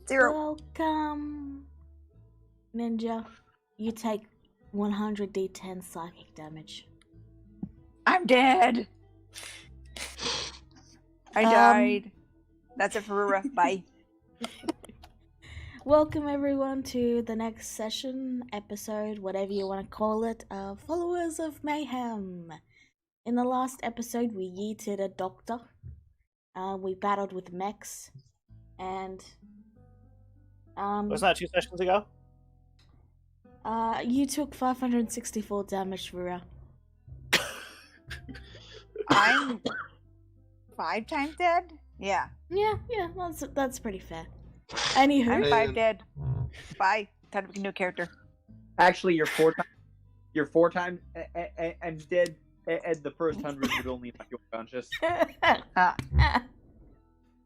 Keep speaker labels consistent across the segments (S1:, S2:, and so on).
S1: 0.
S2: Welcome, Ninja. You take 100d10 psychic damage.
S1: I'm dead. I died. That's it for Rura. Bye.
S2: Welcome everyone to the next session, episode, whatever you want to call it, of Followers of Mayhem. In the last episode, we yeeted a doctor. We battled with mechs, and
S3: wasn't that 2 sessions ago?
S2: You took 564 damage, Rura.
S1: I'm 5 times dead? Yeah.
S2: Yeah, that's pretty fair. Anywho,
S1: I'm 5 dead. Bye. Time to pick a new character.
S4: Actually, you're 4 times. You're 4 times and dead. And the first 100 would only knock you unconscious.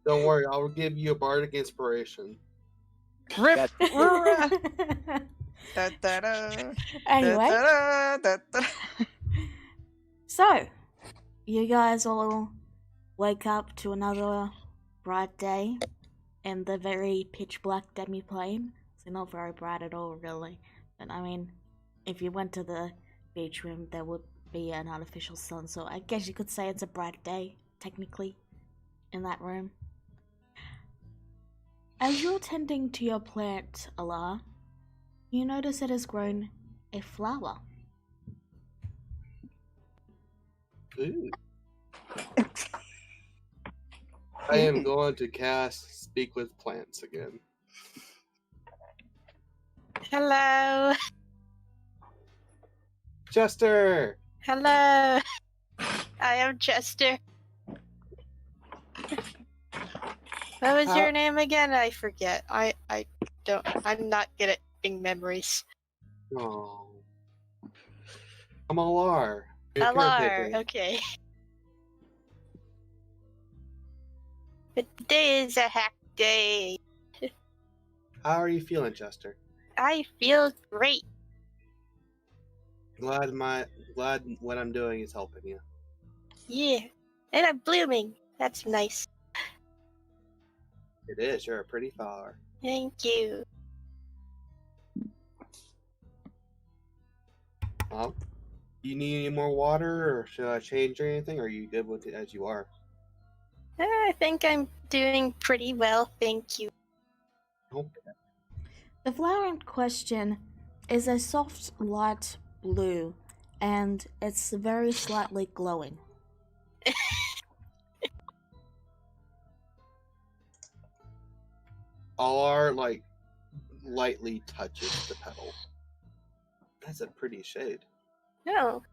S5: Don't worry, I'll give you a bardic inspiration.
S1: Rip. Rura.
S2: Anyway, so you guys all wake up to another bright day in the very pitch black demi-plane. So not very bright at all, really. But I mean, if you went to the beach room, there would be an artificial sun. So I guess you could say it's a bright day, technically, in that room. As you're tending to your plant, Alar, you notice it has grown a flower.
S5: Ooh. I am going to cast Speak with Plants again.
S6: Hello.
S5: Chester!
S6: Hello. I am Chester. What was your name again? I forget. I'm not good at being memories.
S5: Oh. I'm Alar. Your
S6: Alar,
S5: caretaker.
S6: okay. But today is a hack day.
S5: How are you feeling, Chester?
S6: I feel great.
S5: Glad what I'm doing is helping you.
S6: Yeah. And I'm blooming. That's nice.
S5: It is. You're a pretty flower.
S6: Thank you.
S5: Well, do you need any more water, or should I change or anything? Or are you good with it as you are?
S6: I think I'm doing pretty well, thank you.
S5: Okay.
S2: The flower in question is a soft light blue, and it's very slightly glowing.
S5: Alar, lightly touches the petal. That's a pretty shade.
S6: No.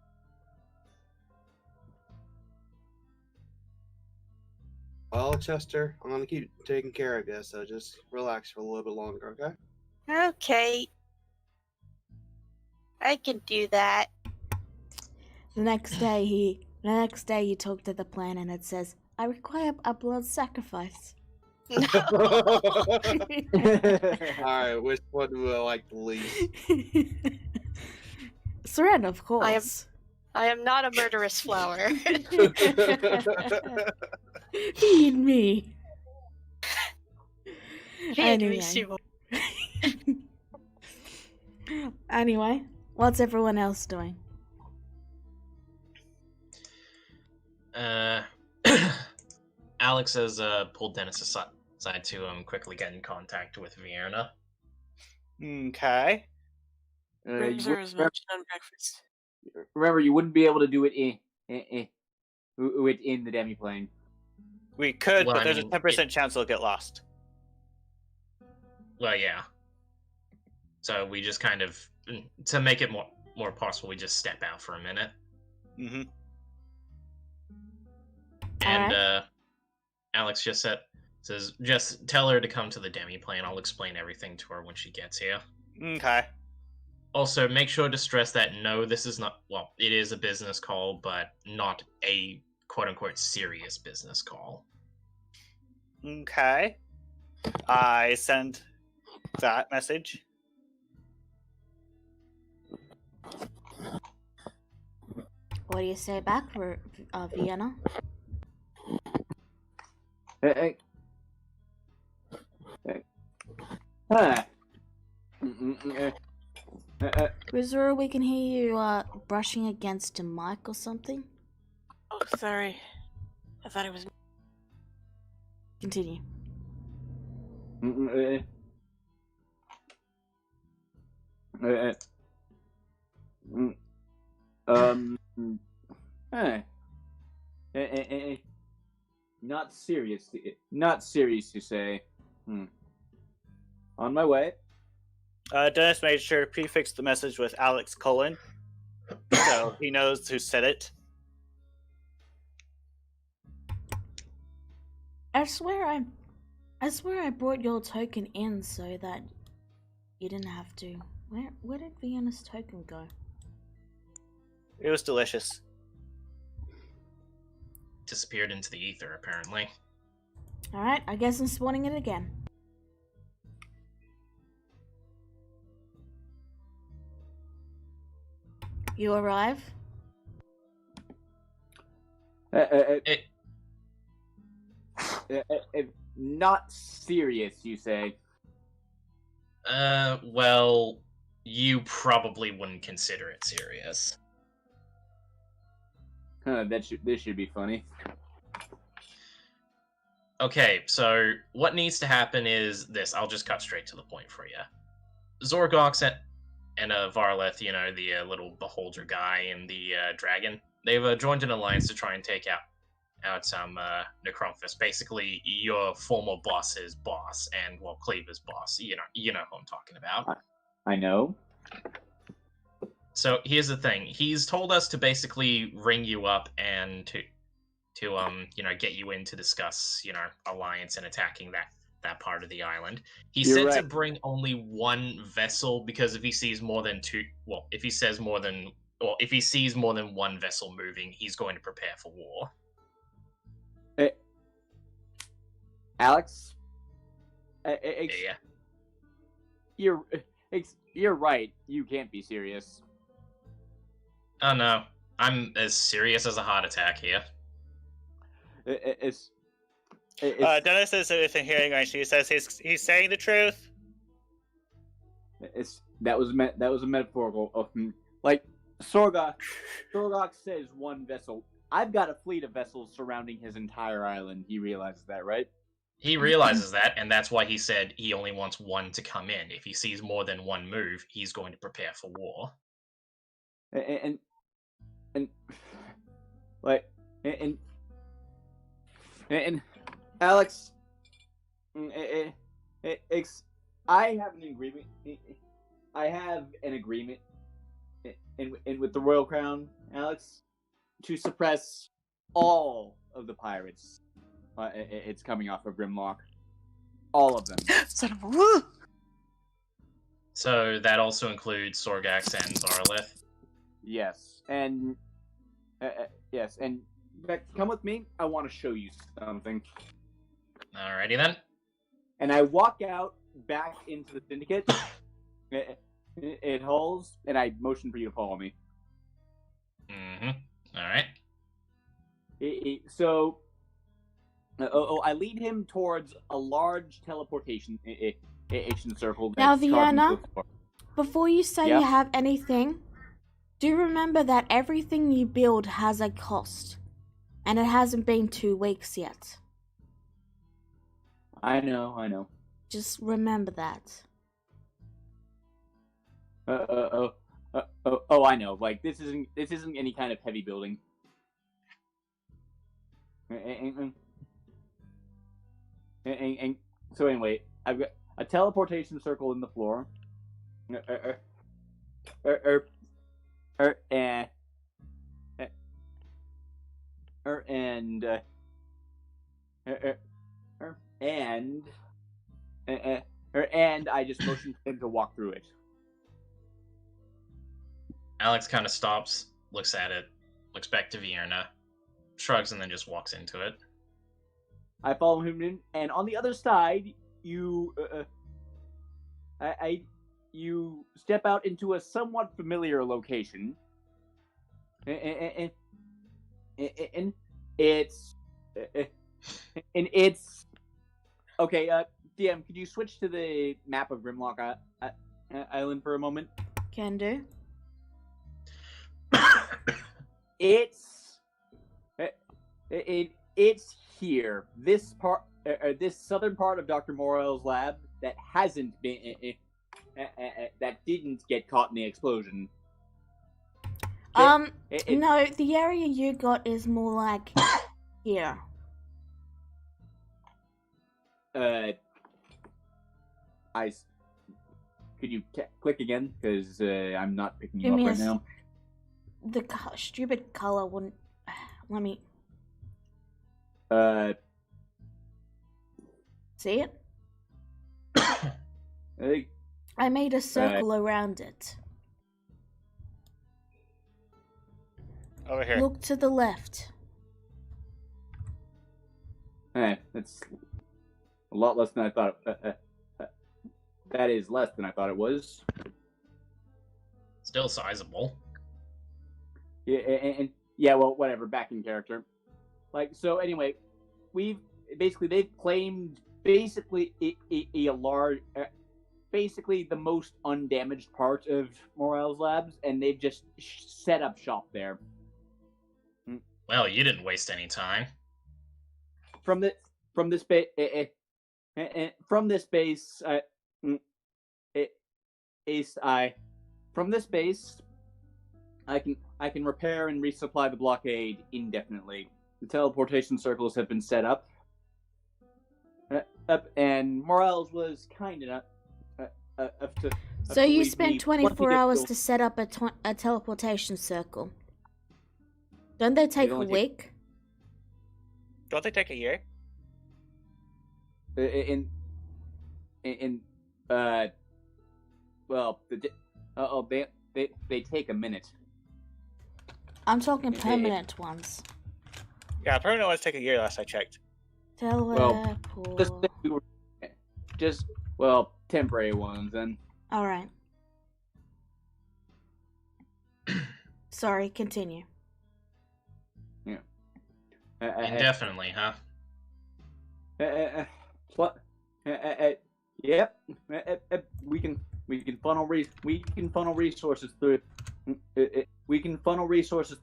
S5: Well, Chester, I'm gonna keep taking care of you, so just relax for a little bit longer, okay?
S6: Okay. I can do that.
S2: The next day you talk to the plant and it says, "I require a blood sacrifice."
S5: Alright, which one do I like the least?
S2: Seren, of course.
S6: I am not a murderous flower.
S2: Feed me.
S6: Feed me, Sue.
S2: Anyway, what's everyone else doing?
S7: Alex has pulled Dennis aside to quickly get in contact with Vienna.
S3: Okay.
S4: Remember, you wouldn't be able to do it in the demi-plane.
S3: We could,
S7: Well,
S3: but
S7: I
S3: there's
S7: mean,
S3: a 10% chance it'll get lost.
S7: Well, yeah. So we just kind of, to make it more possible, we just step out for a minute.
S3: Mm-hmm.
S7: And Alex just says, just tell her to come to the demi-plane. I'll explain everything to her when she gets here.
S3: Okay.
S7: Also, make sure to stress that no, this is not, well, it is a business call, but not a quote-unquote serious business call.
S3: Okay. I send that message.
S2: What do you say back, Vienna?
S4: Huh.
S2: Rizuru, we can hear you brushing against a mic or something.
S6: Oh, sorry. I thought it was.
S2: Continue.
S4: Huh. Not serious. Not serious, you say. On my way.
S3: Dennis made sure to prefix the message with Alex colon, so he knows who said it.
S2: I swear I brought your token in so that you didn't have to. Where did Vienna's token go?
S3: It was delicious.
S7: Disappeared into the ether, apparently.
S2: Alright, I guess I'm spawning it again. You arrive?
S4: Not serious, you say.
S7: Well, you probably wouldn't consider it serious.
S4: This should be funny.
S7: Okay, so what needs to happen is this. I'll just cut straight to the point for you. Zorgox and Varleth, you know, the little beholder guy and the dragon, they've joined an alliance to try and take out some Necromphus, basically your former boss's boss, and, well, Cleaver's boss. You know who I'm talking about.
S4: I know.
S7: So here's the thing. He's told us to basically ring you up and to get you in to discuss, alliance and attacking that part of the island. He
S4: You're
S7: said
S4: right.
S7: to bring only one vessel, because if he sees more than if he sees more than one vessel moving, he's going to prepare for war.
S4: Alex?
S7: Yeah.
S4: You're right. You can't be serious.
S7: Oh no, I'm as serious as a heart attack here.
S4: It's
S3: Dennis is within hearing range. He says he's saying the truth.
S4: that was a metaphorical. Like Sorgok says one vessel. I've got a fleet of vessels surrounding his entire island. He realizes that, right?
S7: He realizes that, and that's why he said he only wants one to come in. If he sees more than one move, he's going to prepare for war.
S4: And Alex, I have an agreement. I have an agreement in with the Royal Crown, Alex, to suppress all of the pirates. It's coming off of Grimlock, all of them.
S6: Son of a woo!
S7: So that also includes Sorgax and Varleth.
S4: Yes, and yes, and Beck, come with me. I want to show you something.
S7: Alrighty then.
S4: And I walk out back into the syndicate. It holds, and I motion for you to follow me.
S7: Alright.
S4: So, I lead him towards a large teleportation circle.
S2: Now,
S4: that's carved into
S2: Vienna,
S4: the floor.
S2: before you say
S4: Yeah?
S2: you have anything, do remember that everything you build has a cost. And it hasn't been 2 weeks yet.
S4: I know.
S2: Just remember that.
S4: I know. Like this isn't any kind of heavy building. And so anyway, I've got a teleportation circle in the floor. And I just motioned him to walk through it.
S7: Alex kind of stops, looks at it, looks back to Vienna, shrugs, and then just walks into it.
S4: I follow him in, and on the other side, you step out into a somewhat familiar location, and it's okay. DM, could you switch to the map of Grimlock Island for a moment?
S2: Can do.
S4: It's it's here. This part, this southern part of Dr. Morel's lab that hasn't been that didn't get caught in the explosion.
S2: No, the area you got is more like here.
S4: Could you click again? Because I'm not picking you
S2: Give
S4: up
S2: me
S4: right now.
S2: The stupid color wouldn't. Let me see it. I made a circle around it.
S3: Over here.
S2: Look to the left.
S4: That's a lot less than I thought. That is less than I thought it was.
S7: Still sizable.
S4: Yeah, and yeah, well, whatever. Back in character. Like, so anyway, they've claimed basically a large, basically the most undamaged part of Morel's labs, and they've just set up shop there.
S7: Well, you didn't waste any time.
S4: From this base, I can repair and resupply the blockade indefinitely. The teleportation circles have been set up, and Morales was kind enough to.
S2: So you spent 24 hours to set up a teleportation circle. Don't they take a week?
S3: Don't they take a year?
S4: Well, they take a minute.
S2: I'm talking permanent ones.
S3: Yeah, permanent ones take a year. Last I checked.
S2: Teleport.
S4: Well, temporary ones then.
S2: All right. Sorry, continue.
S4: Yeah.
S7: Indefinitely, huh?
S4: Yep. We can funnel resources through. We can funnel resources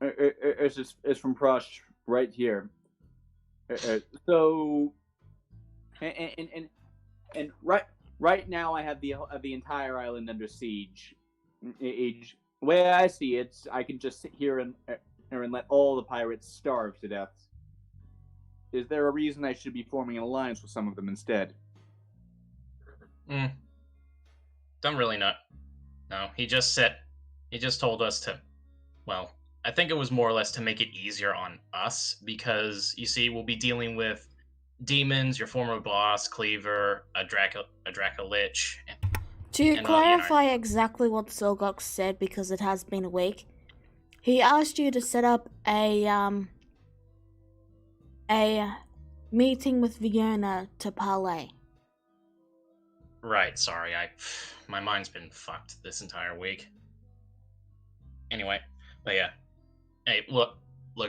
S4: is from Prush right here. So, and right now I have the entire island under siege. The way I see it, I can just sit here and let all the pirates starve to death. Is there a reason I should be forming an alliance with some of them instead?
S7: Don't really know. No, he just told us to, well, I think it was more or less to make it easier on us, because, you see, we'll be dealing with demons, your former boss, Cleaver, a Draco Lich.
S2: To clarify exactly what Zolgox said, because it has been a week, he asked you to set up a meeting with Fiona to parlay.
S7: Right, sorry, my mind's been fucked this entire week. Anyway, but yeah. Hey, look,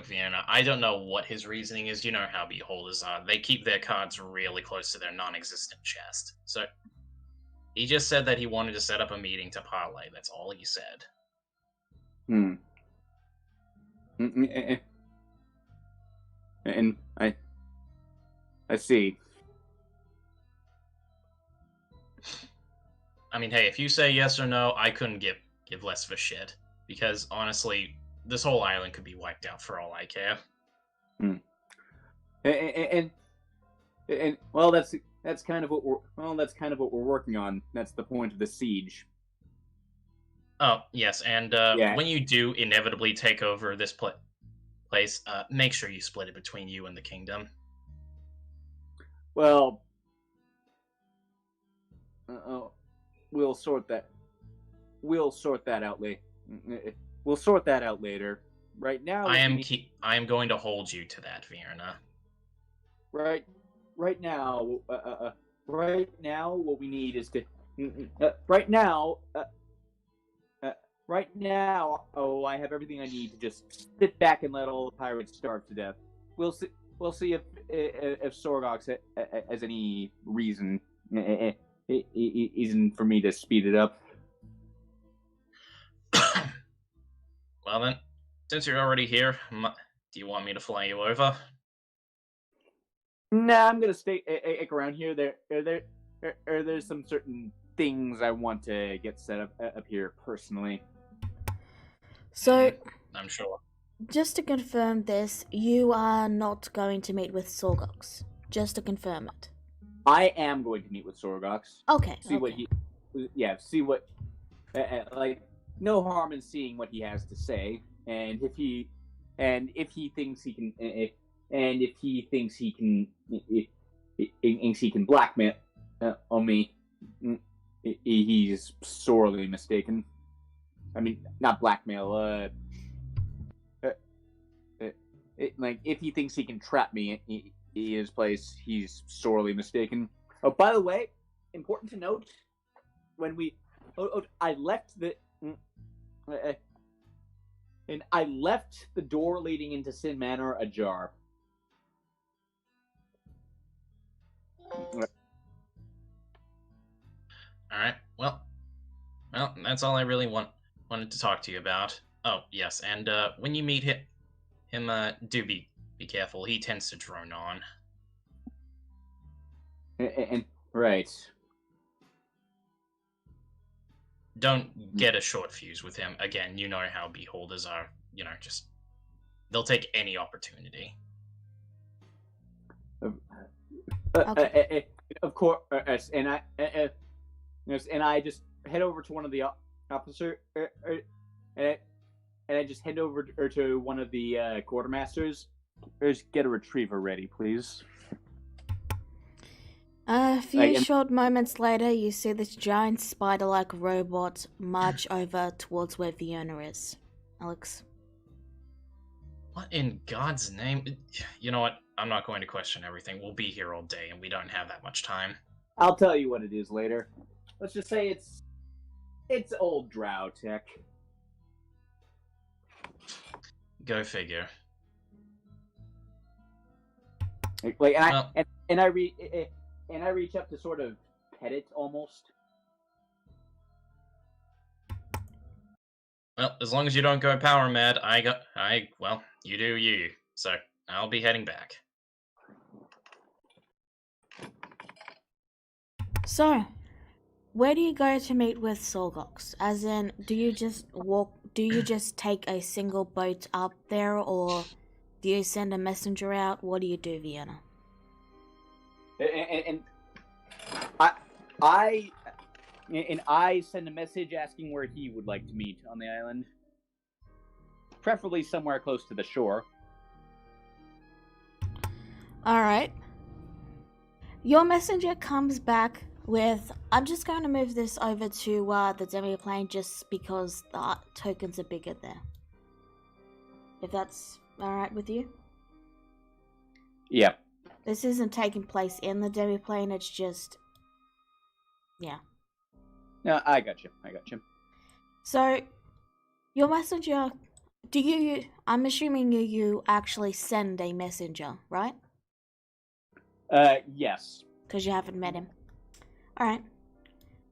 S7: Fiona, I don't know what his reasoning is. You know how beholders are. They keep their cards really close to their non-existent chest. So, he just said that he wanted to set up a meeting to parlay. That's all he said.
S4: And I see.
S7: I mean, hey, if you say yes or no, I couldn't give less of a shit. Because, honestly, this whole island could be wiped out for all I care.
S4: And well, that's kind of what we're working on. That's the point of the siege.
S7: Oh, yes, and when you do inevitably take over this place, make sure you split it between you and the kingdom.
S4: Well, we'll sort that out later. We'll sort that out later. Right now,
S7: I am going to hold you to that, Vienna.
S4: Right now, what we need is to. Right now, I have everything I need to just sit back and let all the pirates starve to death. we'll see if Sorgox has any reason isn't for me to speed it up.
S7: Well then, since you're already here, do you want me to fly you over?
S4: Nah, I'm gonna stay around here. There's some certain things I want to get set up here personally.
S2: So,
S7: I'm sure.
S2: just to confirm this, you are not going to meet with Sorgox. Just to confirm it.
S4: I am going to meet with Sorgox.
S2: Okay.
S4: See what he, see what, like, no harm in seeing what he has to say, and if he thinks he can, if he can blackmail on me, he's sorely mistaken. I mean, not blackmail. Like, if he thinks he can trap me in his place, he's sorely mistaken. Oh, by the way, important to note, when I left the, and I left the door leading into Sin Manor ajar.
S7: Alright, well, that's all I really wanted to talk to you about. Oh, yes, and when you meet him, do be careful. He tends to drone on.
S4: And right.
S7: Don't get a short fuse with him. Again, you know how beholders are. Just they'll take any opportunity.
S2: Okay.
S4: Of course, and I just head over to one of the officer, and I just head over to one of the quartermasters. Just get a retriever ready, please.
S2: A few short moments later, you see this giant spider-like robot march over towards where Fiona is. Alex?
S7: What in God's name? You know what? I'm not going to question everything. We'll be here all day, and we don't have that much time.
S4: I'll tell you what it is later. Let's just say it's old drow tech.
S7: Go figure.
S4: Like, and I reach up to sort of pet it almost.
S7: Well, as long as you don't go power mad, well, you do you. So, I'll be heading back.
S2: So, where do you go to meet with Sorgox? As in, do you just take a single boat up there, or do you send a messenger out? What do you do, Vienna?
S4: And I send a message asking where he would like to meet on the island. Preferably somewhere close to the shore.
S2: Alright. Your messenger comes back with, I'm just going to move this over to the demi-plane just because the tokens are bigger there. If that's alright with you?
S4: Yeah.
S2: This isn't taking place in the demi-plane, it's just... yeah.
S4: No, I got you.
S2: So, your messenger... I'm assuming you actually send a messenger, right?
S4: Yes.
S2: Because you haven't met him. Alright.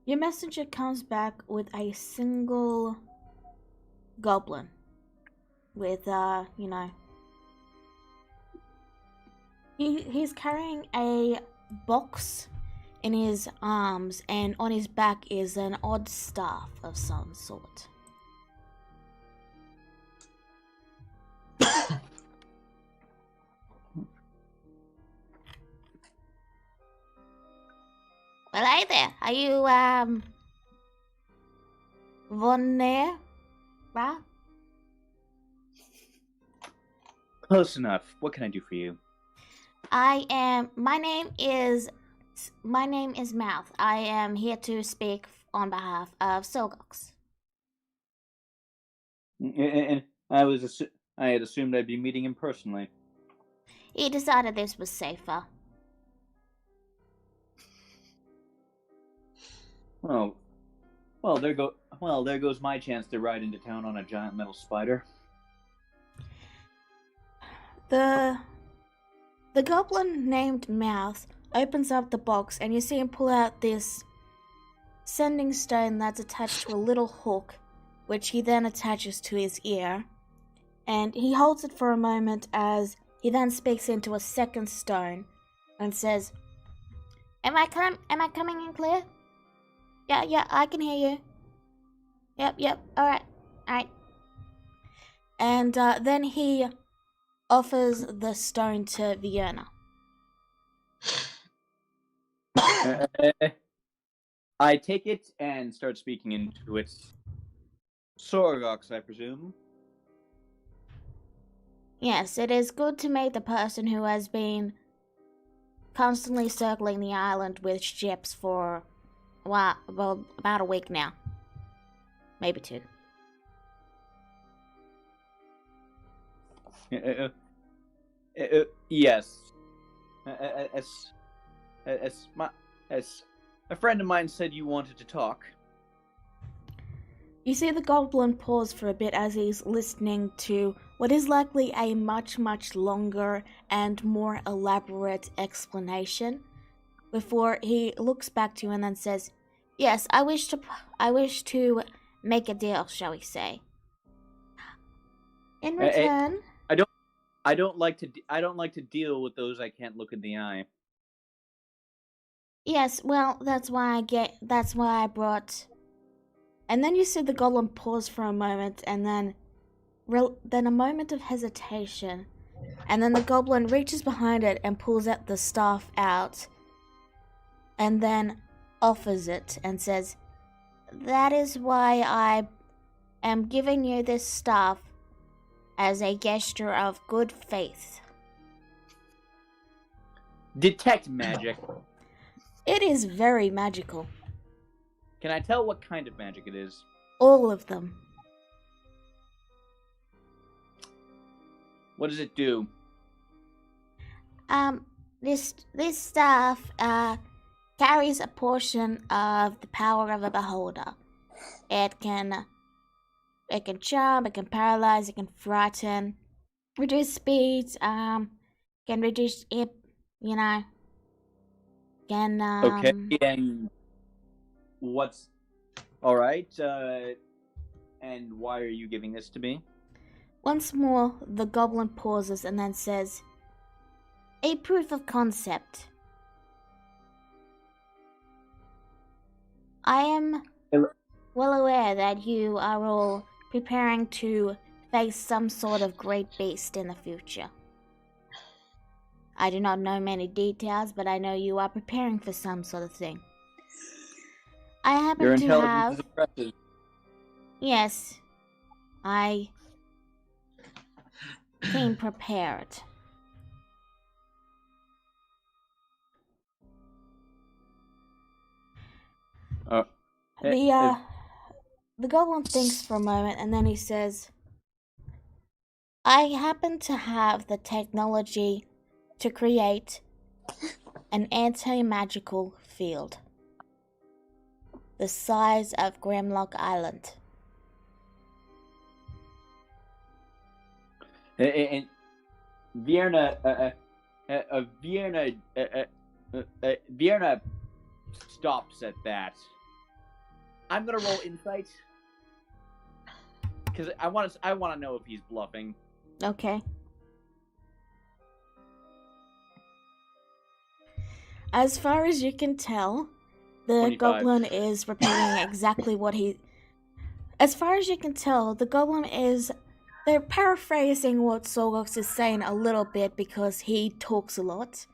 S2: Your messenger comes back with a single goblin. With, He's carrying a box in his arms, and on his back is an odd staff of some sort. Well, hey there. Are you, Von there? Right?
S4: Close enough. What can I do for you?
S2: My name is Mouth. I am here to speak on behalf of Sorgox.
S4: And I had assumed I'd be meeting him personally.
S2: He decided this was safer.
S4: Well, there goes my chance to ride into town on a giant metal spider.
S2: The goblin named Mouth opens up the box, and you see him pull out this sending stone that's attached to a little hook, which he then attaches to his ear. And he holds it for a moment as he then speaks into a second stone and says, Am I coming in clear? Yeah, I can hear you. Yep, alright. And then he offers the stone to Vienna.
S4: I take it and start speaking into it. Sorgox, I presume.
S2: Yes, it is good to meet the person who has been constantly circling the island with ships for, well, about a week now. Maybe 2.
S4: Yes. As a friend of mine said you wanted to talk.
S2: You see the goblin pause for a bit as he's listening to what is likely a much longer and more elaborate explanation before he looks back to you and then says, Yes, I wish to make a deal, shall we say. In return,
S4: I don't like to deal with those I can't look in the eye.
S2: Yes, well, that's why I brought. And then you see the goblin pause for a moment, and then a moment of hesitation, and then the goblin reaches behind it and pulls out the staff out, and then offers it and says, That is why I am giving you this staff as a gesture of good faith.
S4: Detect magic.
S2: It is very magical.
S4: Can I tell what kind of magic it is?
S2: All of them.
S4: What does it do?
S2: This staff carries a portion of the power of a beholder. It can charm, it can paralyze, it can frighten, reduce speed, can reduce
S4: okay, and what's all right? And why are you giving this to me?
S2: Once more, the goblin pauses and then says, A proof of concept. I am well aware that you are all preparing to face some sort of great beast in the future. I do not know many details, but I know you are preparing for some sort of thing. I happen
S4: Your
S2: to
S4: intelligence
S2: have...
S4: is impressive.
S2: Yes, I came prepared. The goblin thinks for a moment and then he says, I happen to have the technology to create an anti-magical field the size of Grimlock Island.
S4: And Vienna stops at that. I'm gonna roll insight because I want to know if he's bluffing.
S2: Okay. As far as you can tell, the
S4: 25.
S2: goblin is repeating exactly what he... As far as you can tell, the goblin is... They're paraphrasing what Sorgox is saying a little bit because he talks a lot.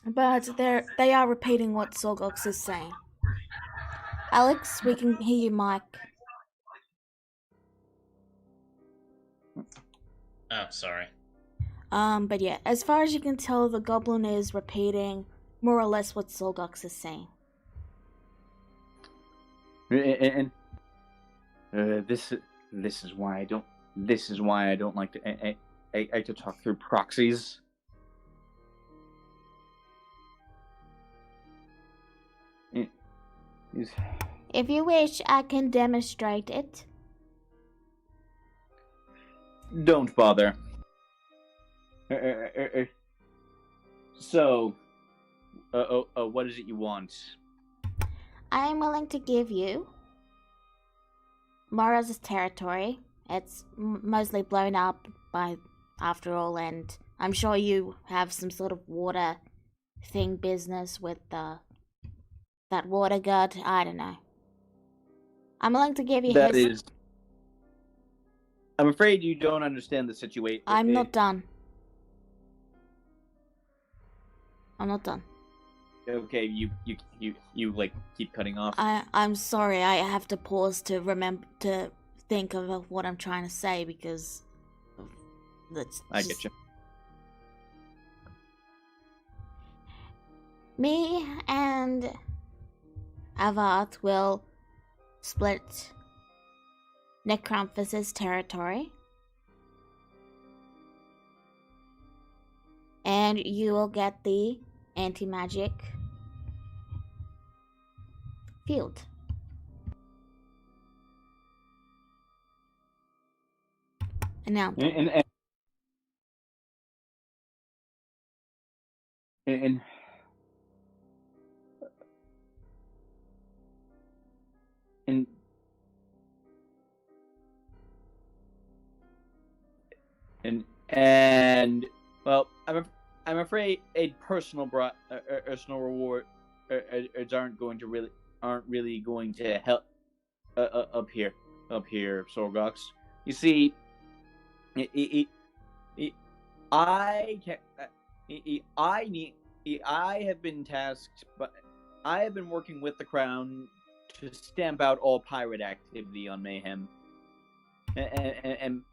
S2: But they are repeating what Sorgox is saying. Alex, we can hear you, Mike.
S7: Oh, sorry.
S2: But yeah, as far as you can tell, the goblin is repeating more or less what Sorgox is saying.
S4: And this is why I don't. This is why I don't like to talk through proxies.
S2: If you wish, I can demonstrate it.
S4: Don't bother. So, what is it you want?
S2: I am willing to give you Mara's territory. It's mostly blown up by, after all, and I'm sure you have some sort of water thing business with that water god. I don't know. I'm willing to give you
S4: That
S2: his.
S4: is. I'm afraid you don't understand the situation.
S2: I'm not done. I'm not done.
S4: Okay, you like keep cutting off.
S2: I'm sorry. I have to pause to remember to think of what I'm trying to say because that's.
S4: I get you.
S2: Me and Avat will split Necrompus's territory. And you will get the anti-magic field. And now,
S4: and well, I'm afraid a personal reward aren't really going to help up here, Sorgox. You see, I have been tasked, but I have been working with the Crown to stamp out all pirate activity on Mayhem, and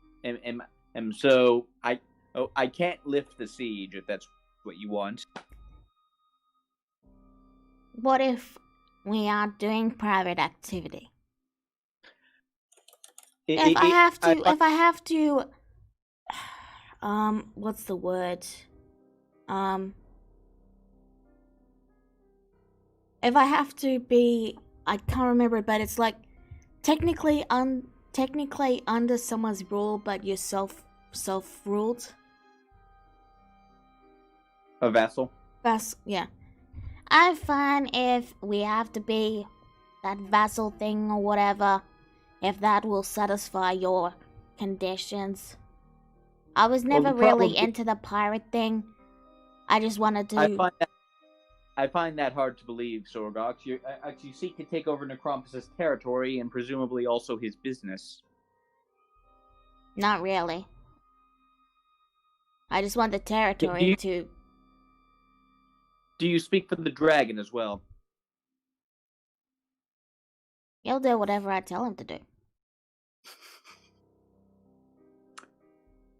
S4: so I can't lift the siege if that's what you want.
S2: what if we are doing private activity? If I have to, what's the word? If I have to be, I can't remember it, but it's like technically under someone's rule, but you're self-ruled.
S4: A vassal?
S2: Yeah. I'm fine if we have to be that vassal thing or whatever, if that will satisfy your conditions. I was never really into the pirate thing. I just wanted to...
S4: I find that hard to believe, Sorgox. You seek to take over Necrompus's territory and presumably also his business.
S2: Not really. I just want the territory to...
S4: Do you speak for the dragon as well?
S2: He'll do whatever I tell him to do.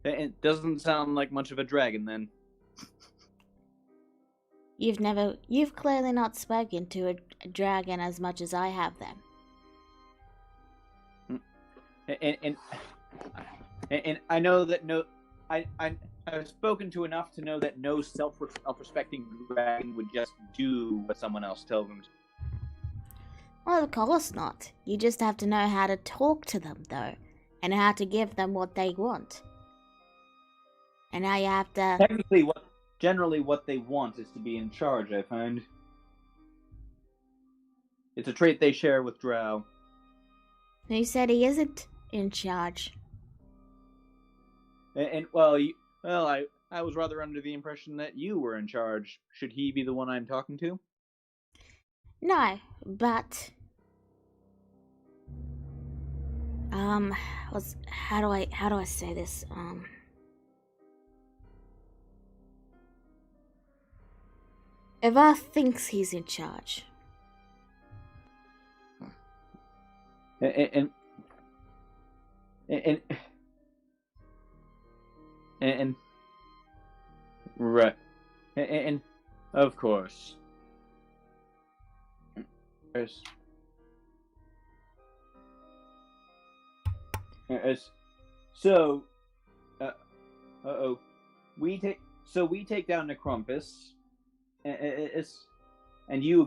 S4: It doesn't sound like much of a dragon, then.
S2: You've clearly not spoken to a dragon as much as I have then.
S4: And I know that I've spoken to enough to know that no self-respecting dragon would just do what someone else tells them.
S2: Well, of course not. You just have to know how to talk to them, though, and how to give them what they want. And now you have to...
S4: Generally what they want is to be in charge, I find. It's a trait they share with Drow.
S2: Who said he isn't in charge?
S4: I was rather under the impression that you were in charge. Should he be the one I'm talking to?
S2: No, but... how do I say this? Eva thinks he's in charge.
S4: And right, and of course, so, we take down Necrompus. And you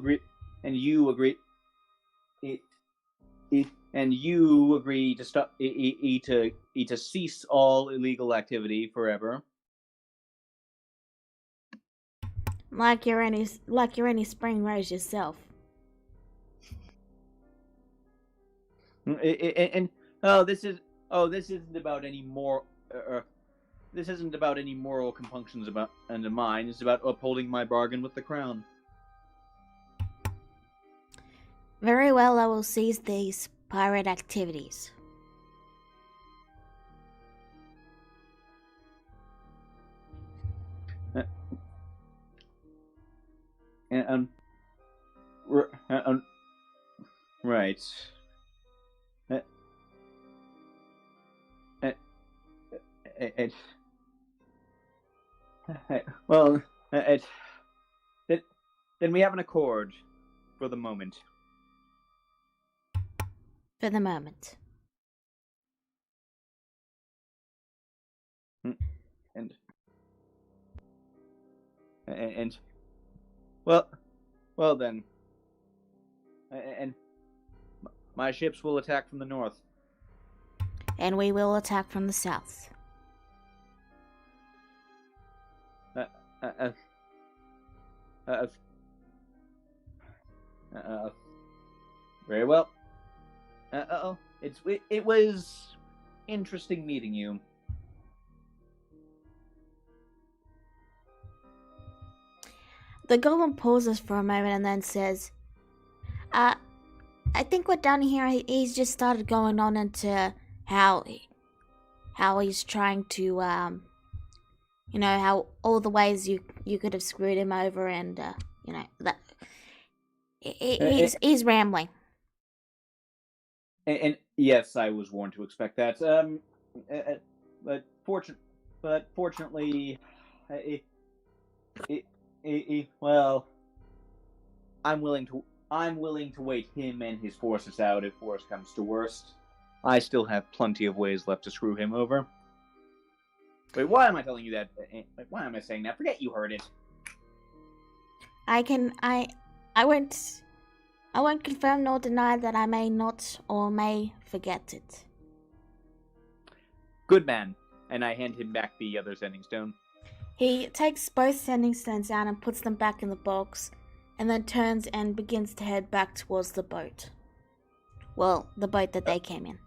S4: agree to stop to cease all illegal activity forever.
S2: Like you're any spring rose yourself.
S4: And this isn't about any more. This isn't about any moral compunctions about and mine. It's about upholding my bargain with the crown.
S2: Very well, I will seize these pirate activities.
S4: Right. Well, then we have an accord for the moment.
S2: For the moment.
S4: And well then, and my ships will attack from the north.
S2: And we will attack from the south.
S4: Very well. It was interesting meeting you.
S2: The golem pauses for a moment and then says, I think we're done here. He's just started going on into how he's trying to, how all the ways you could have screwed him over and, that he's rambling.
S4: And yes, I was warned to expect that. But fortunately, well, I'm willing to wait him and his forces out if worst comes to worst. I still have plenty of ways left to screw him over. Wait, why am I telling you that? Why am I saying that? Forget you heard it.
S2: I won't confirm nor deny that I may not or may forget it.
S4: Good man. And I hand him back the other sending stone.
S2: He takes both sending stones out and puts them back in the box, and then turns and begins to head back towards the boat. Well, the boat that they came in.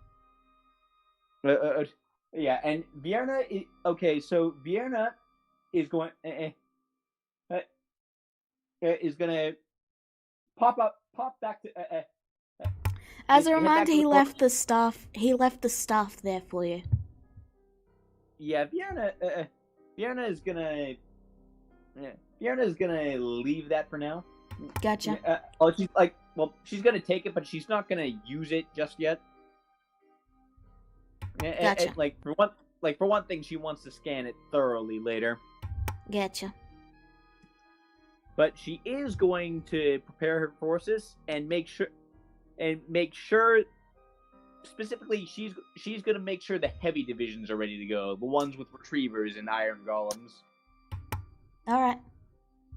S4: Yeah, and Vierna is... Okay, so Vierna is going... is gonna pop back to...
S2: As a reminder, he left the staff there for you.
S4: Yeah, Vierna is gonna leave that for now.
S2: Gotcha.
S4: She's gonna take it, but she's not gonna use it just yet.
S2: Gotcha.
S4: For one thing, she wants to scan it thoroughly later.
S2: Gotcha.
S4: But she is going to prepare her forces and make sure. Specifically, she's going to make sure the heavy divisions are ready to go. The ones with retrievers and iron golems.
S2: All right.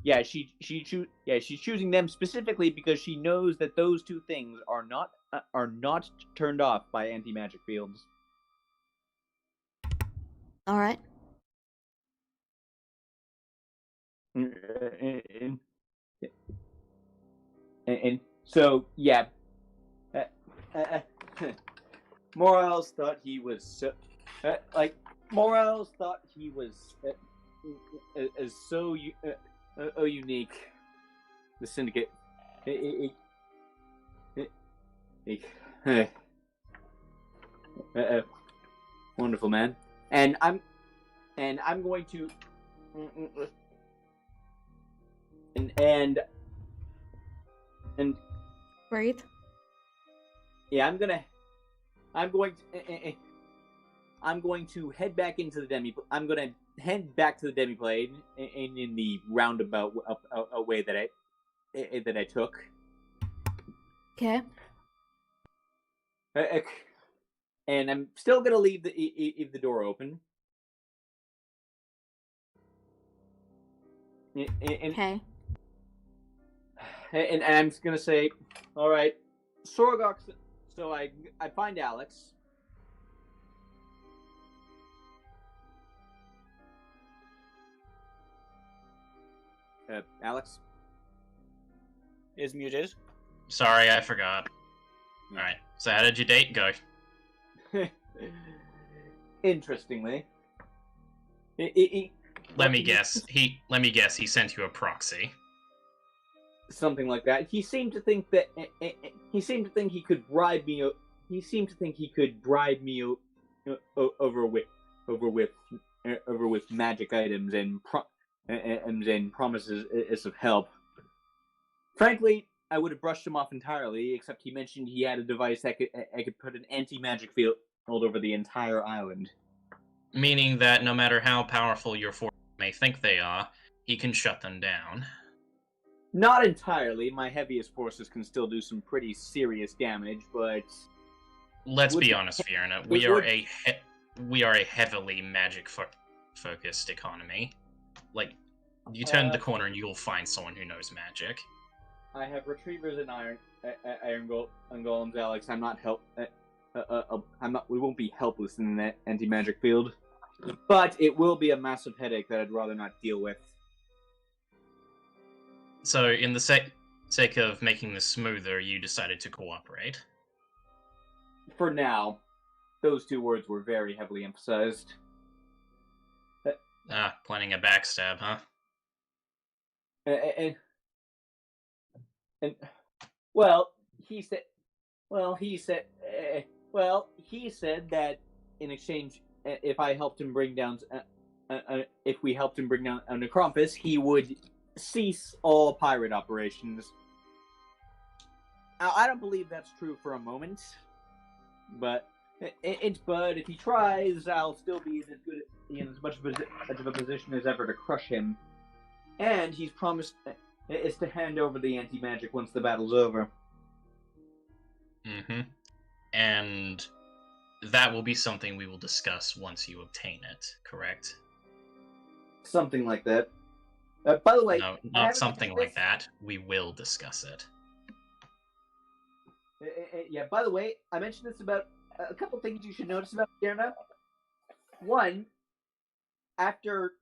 S4: Yeah, she's choosing them specifically because she knows that those two things are not turned off by anti-magic fields.
S2: All right.
S4: And so yeah. Morales thought he was so, Morales thought he was so unique. The syndicate, wonderful man, and I'm going to, and
S2: Breathe.
S4: yeah, I'm going to head back into the I'm going to head back to the demiplane in the roundabout way that I took.
S2: Okay.
S4: And I'm still going to leave the door open.
S2: Okay.
S4: And I'm just going to say, all right, Sorgox. So I find Alex. Alex?
S3: Is muted.
S7: Sorry, I forgot.
S4: Yeah.
S7: Alright, so how did your date go?
S4: Interestingly,
S7: Let me guess. He sent you a proxy.
S4: something like that. He seemed to think that he seemed to think he could bribe me. He seemed to think he could bribe me over with magic items and promises of help. Frankly, I would have brushed him off entirely, except he mentioned he had a device that could put an anti-magic field over the entire island.
S7: Meaning that no matter how powerful your forces may think they are, he can shut them down.
S4: Not entirely. My heaviest forces can still do some pretty serious damage, but
S7: Let's be honest, Fiona. We are a heavily magic-focused economy. Like, you turn the corner and you'll find someone who knows magic.
S4: I have retrievers and iron golems, Alex. I'm not we won't be helpless in that anti-magic field, but it will be a massive headache that I'd rather not deal with.
S7: So, in the sake of making this smoother, you decided to cooperate.
S4: For now, those two words were very heavily emphasized.
S7: Planning a backstab, huh?
S4: And he said that in exchange, if we helped him bring down a Necrompus, he would cease all pirate operations. Now, I don't believe that's true for a moment, but if he tries, I'll still be in as much of a position as ever to crush him. And he's promised is to hand over the anti-magic once the battle's over.
S7: Mm-hmm. And that will be something we will discuss once you obtain it, correct?
S4: Something like that. By the way...
S7: No, not something like that. We will discuss it.
S4: Yeah, by the way, I mentioned this about a couple things you should notice about Fiona. One, after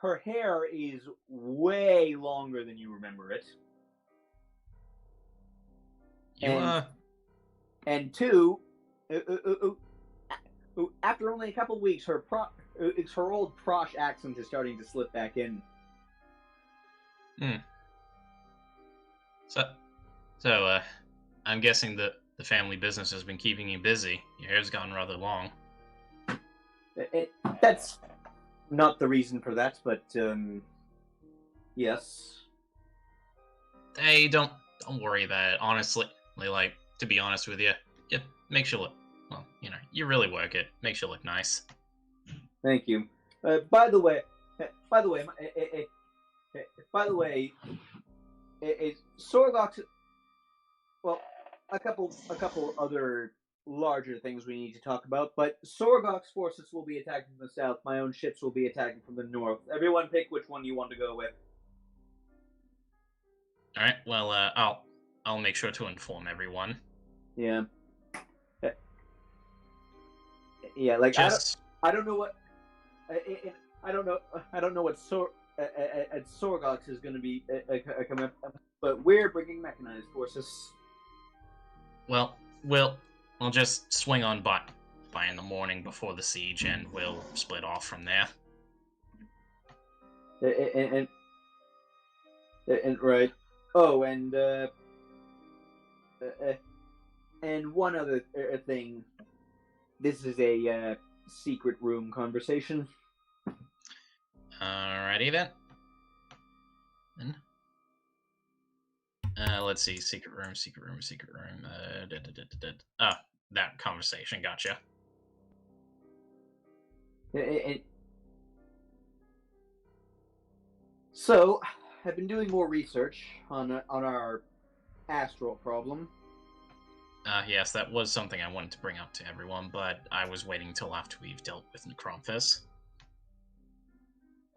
S4: her hair is way longer than you remember it. And two, after only a couple weeks, her old Prosh accent is starting to slip back in.
S7: So, I'm guessing that the family business has been keeping you busy. Your hair's gotten rather long.
S4: That's not the reason for that, but yes.
S7: Hey, don't worry about it. Honestly, like, to be honest with you, it makes you look, well, you really work it. Makes you look nice.
S4: Thank you. By the way, Sorgox. Well, a couple other larger things we need to talk about, but Sorgox forces will be attacking from the south. My own ships will be attacking from the north. Everyone pick which one you want to go with.
S7: All right. Well, I'll make sure to inform everyone.
S4: Yeah. Yeah. Like I don't know what. I don't know what Sorgox is going to be coming up, but we're bringing mechanized forces.
S7: Well, we'll just swing on by in the morning before the siege, and we'll split off from there.
S4: And right. Oh, and one other thing. This is a secret room conversation.
S7: Alrighty then. Let's see. Secret room. That conversation. Gotcha.
S4: So, I've been doing more research on our astral problem.
S7: Yes, that was something I wanted to bring up to everyone, but I was waiting till after we've dealt with Necrompus.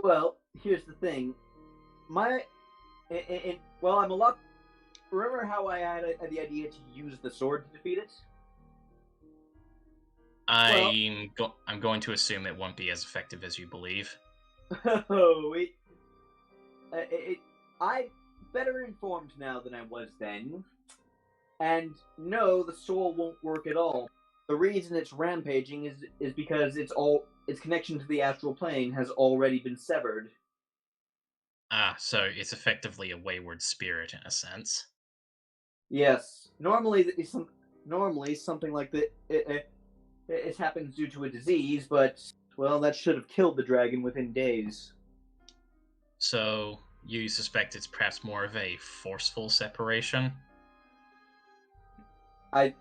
S4: Well, here's the thing. I'm a lot... Remember how I had the idea to use the sword to defeat it?
S7: I'm going to assume it won't be as effective as you believe.
S4: Oh, I'm better informed now than I was then. And no, the soul won't work at all. The reason it's rampaging is because its connection to the astral plane has already been severed.
S7: Ah, so it's effectively a wayward spirit in a sense.
S4: Yes. Normally something like that it happens due to a disease, but well, that should have killed the dragon within days.
S7: So you suspect it's perhaps more of a forceful separation?
S4: I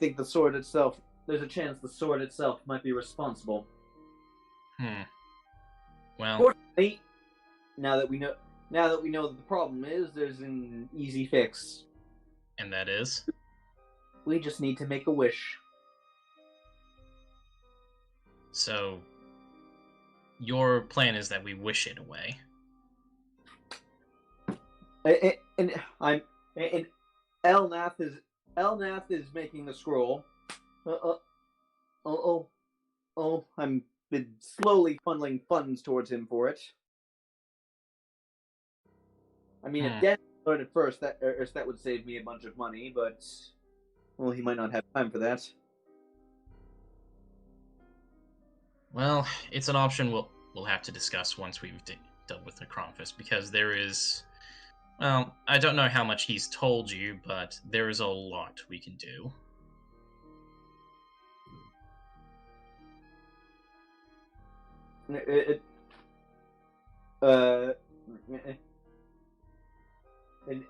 S4: think the sword itself. There's a chance the sword itself might be responsible.
S7: Well,
S4: Fortunately, now that we know what the problem is, there's an easy fix.
S7: and that is?
S4: We just need to make a wish.
S7: So your plan is that we wish it away.
S4: And Elnath is making the scroll. I'm been slowly funneling funds towards him for it. I mean, if Dennis learned it first, that would save me a bunch of money, but well, he might not have time for that.
S7: Well, it's an option we'll have to discuss once we've dealt with Necronphis, because there is... Well, I don't know how much he's told you, but there is a lot we can do.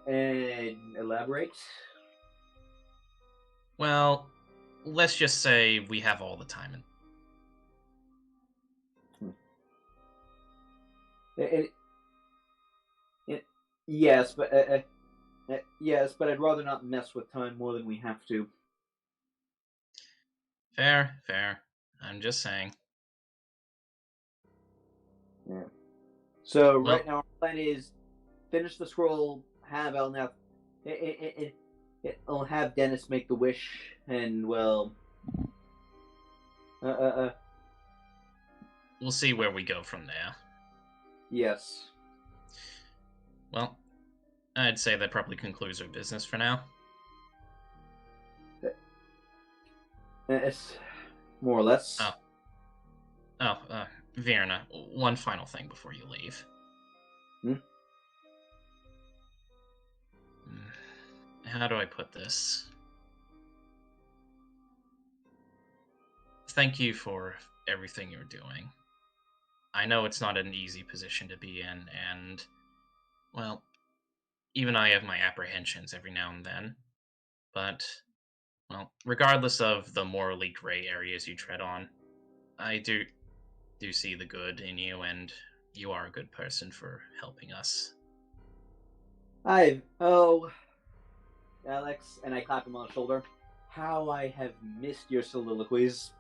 S4: And elaborate.
S7: Well, let's just say we have all the time.
S4: Yes, but I'd rather not mess with time more than we have to.
S7: Fair. I'm just saying.
S4: Yeah. So right now our plan is finish the scroll, have Elnath, I'll have Dennis make the wish, and well,
S7: We'll see where we go from there.
S4: yes.
S7: Well, I'd say that probably concludes our business for now.
S4: It's more or less.
S7: Vierna, one final thing before you leave. How do I put this? Thank you for everything you're doing. I know it's not an easy position to be in, and, well, even I have my apprehensions every now and then. But, well, regardless of the morally gray areas you tread on, I do see the good in you, and you are a good person for helping us.
S4: Alex, and I clap him on the shoulder. How I have missed your soliloquies.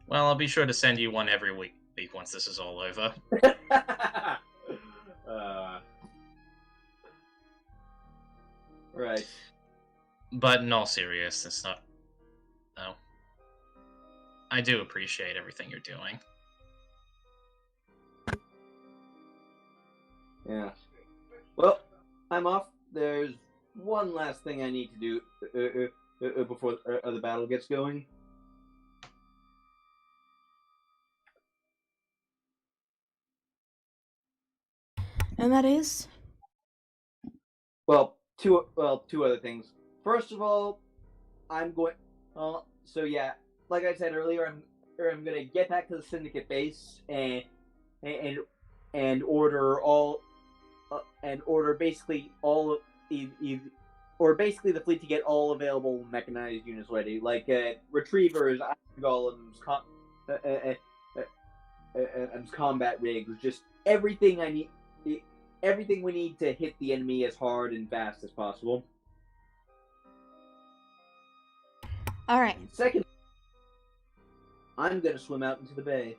S7: Well, I'll be sure to send you one every week once this is all over.
S4: Right.
S7: But in all seriousness, no. I do appreciate everything you're doing.
S4: Yeah. Well, I'm off. There's one last thing I need to do before the battle gets going.
S2: And that is?
S4: Well, two other things. First of all, I'm going. So yeah, like I said earlier, I'm gonna get back to the Syndicate base and order basically all of or basically the fleet to get all available mechanized units ready, like retrievers, iron golems, combat rigs, just everything I need. Everything we need to hit the enemy as hard and fast as possible.
S2: Alright.
S4: Second, I'm gonna swim out into the bay.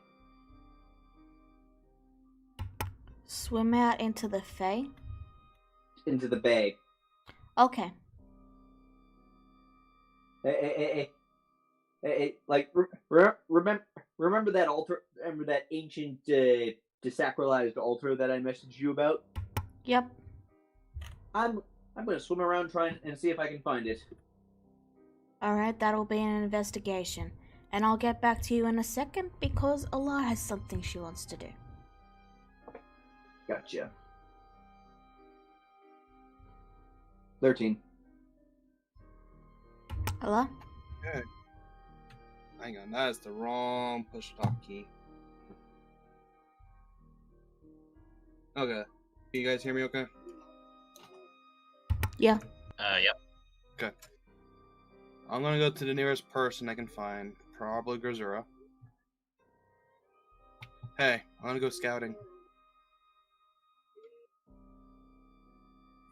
S2: Swim out into the Fae?
S4: Into the bay.
S2: Okay.
S4: Like remember that altar? Remember that ancient desacralized altar that I messaged you about.
S2: Yep.
S4: I'm gonna swim around trying and see if I can find it.
S2: Alright, that'll be an investigation. And I'll get back to you in a second because Allah has something she wants to do.
S4: Gotcha. 13.
S2: Allah?
S5: Okay. Hang on, that is the wrong push talk key. Okay. Can you guys hear me okay?
S2: Yeah.
S7: Yep.
S5: Okay. I'm gonna go to the nearest person I can find. Probably Grazura. Hey, I'm gonna go scouting.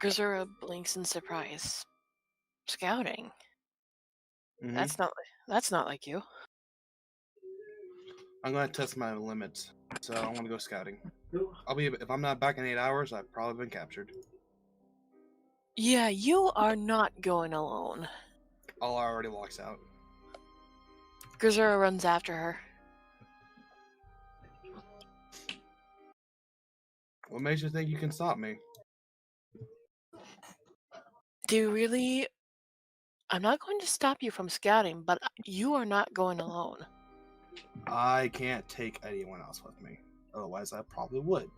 S6: Grazura blinks in surprise. Scouting?
S5: Mhm.
S6: That's not like you.
S5: I'm gonna test my limits, so I'm gonna go scouting. If I'm not back in 8 hours, I've probably been captured.
S6: Yeah, you are not going alone.
S5: Allah already walks out.
S6: Grazura runs after her.
S5: What makes you think you can stop me?
S6: Do you really? I'm not going to stop you from scouting, but you are not going alone.
S5: I can't take anyone else with me. Otherwise, I probably would.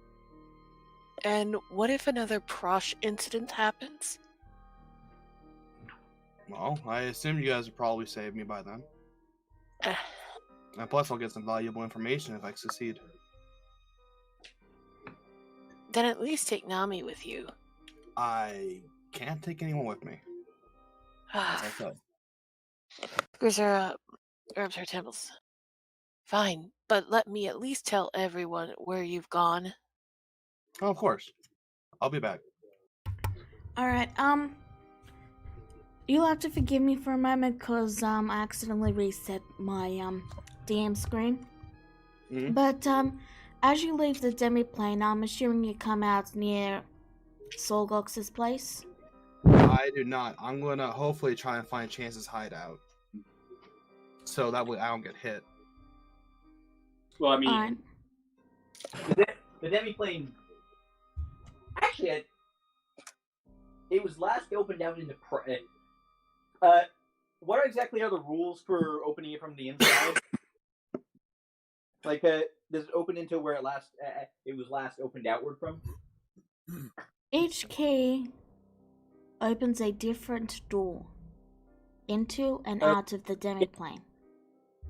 S6: And what if another Prosh incident happens?
S5: Well, I assume you guys would probably save me by then.
S6: Eh,
S5: And plus, I'll get some valuable information if I succeed.
S6: Then at least take Nami with you.
S5: I can't take anyone with me, as I said.
S6: Grazura rubs her temples. Fine, but let me at least tell everyone where you've gone.
S5: Oh, of course. I'll be back.
S2: Alright, you'll have to forgive me for a moment because I accidentally reset my DM screen.
S5: Mhm.
S2: But as you leave the demi-plane, I'm assuming you come out near Solgox's place.
S5: I do not. I'm gonna hopefully try and find Chance's hideout, so that way I don't get hit.
S4: Well, I mean,
S2: Alright.
S4: the demi-plane. Actually, it was last opened out into. What exactly are the rules for opening it from the inside? Like, does it open into where it was last opened outward from?
S2: Each key opens a different door into and out of the demi-plane.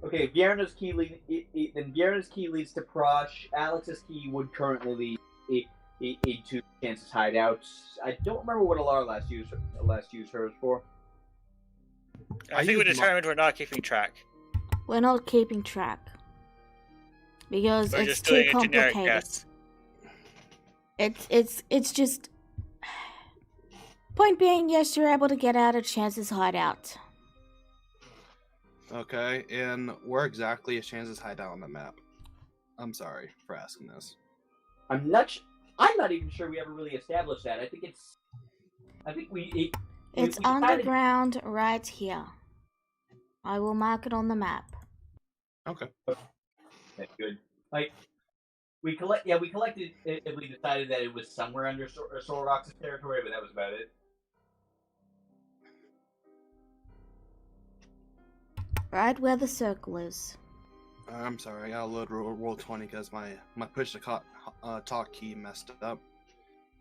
S4: Okay, Vierna's key leads to Prosh. Alex's key would currently lead to Chance's hideout. I don't remember what Alara last used hers for.
S3: I think we determined we're not keeping track.
S2: We're not keeping track. Because
S3: We're
S2: it's
S3: just
S2: too
S3: doing a generic
S2: complicated.
S3: guess.
S2: It's just... Point being, yes, you're able to get out of Chance's hideout.
S5: Okay, and where exactly is Chance's hideout on the map? I'm sorry for asking this.
S4: I'm not even sure we ever really established that. It's
S2: underground right here. I will mark it on the map.
S5: Okay.
S4: That's good. Like, we collectively decided that it was somewhere under Sorrox's territory, but that was about it.
S2: Right where the circle is.
S5: I'm sorry, I gotta load roll 20 because my push to talk key messed up.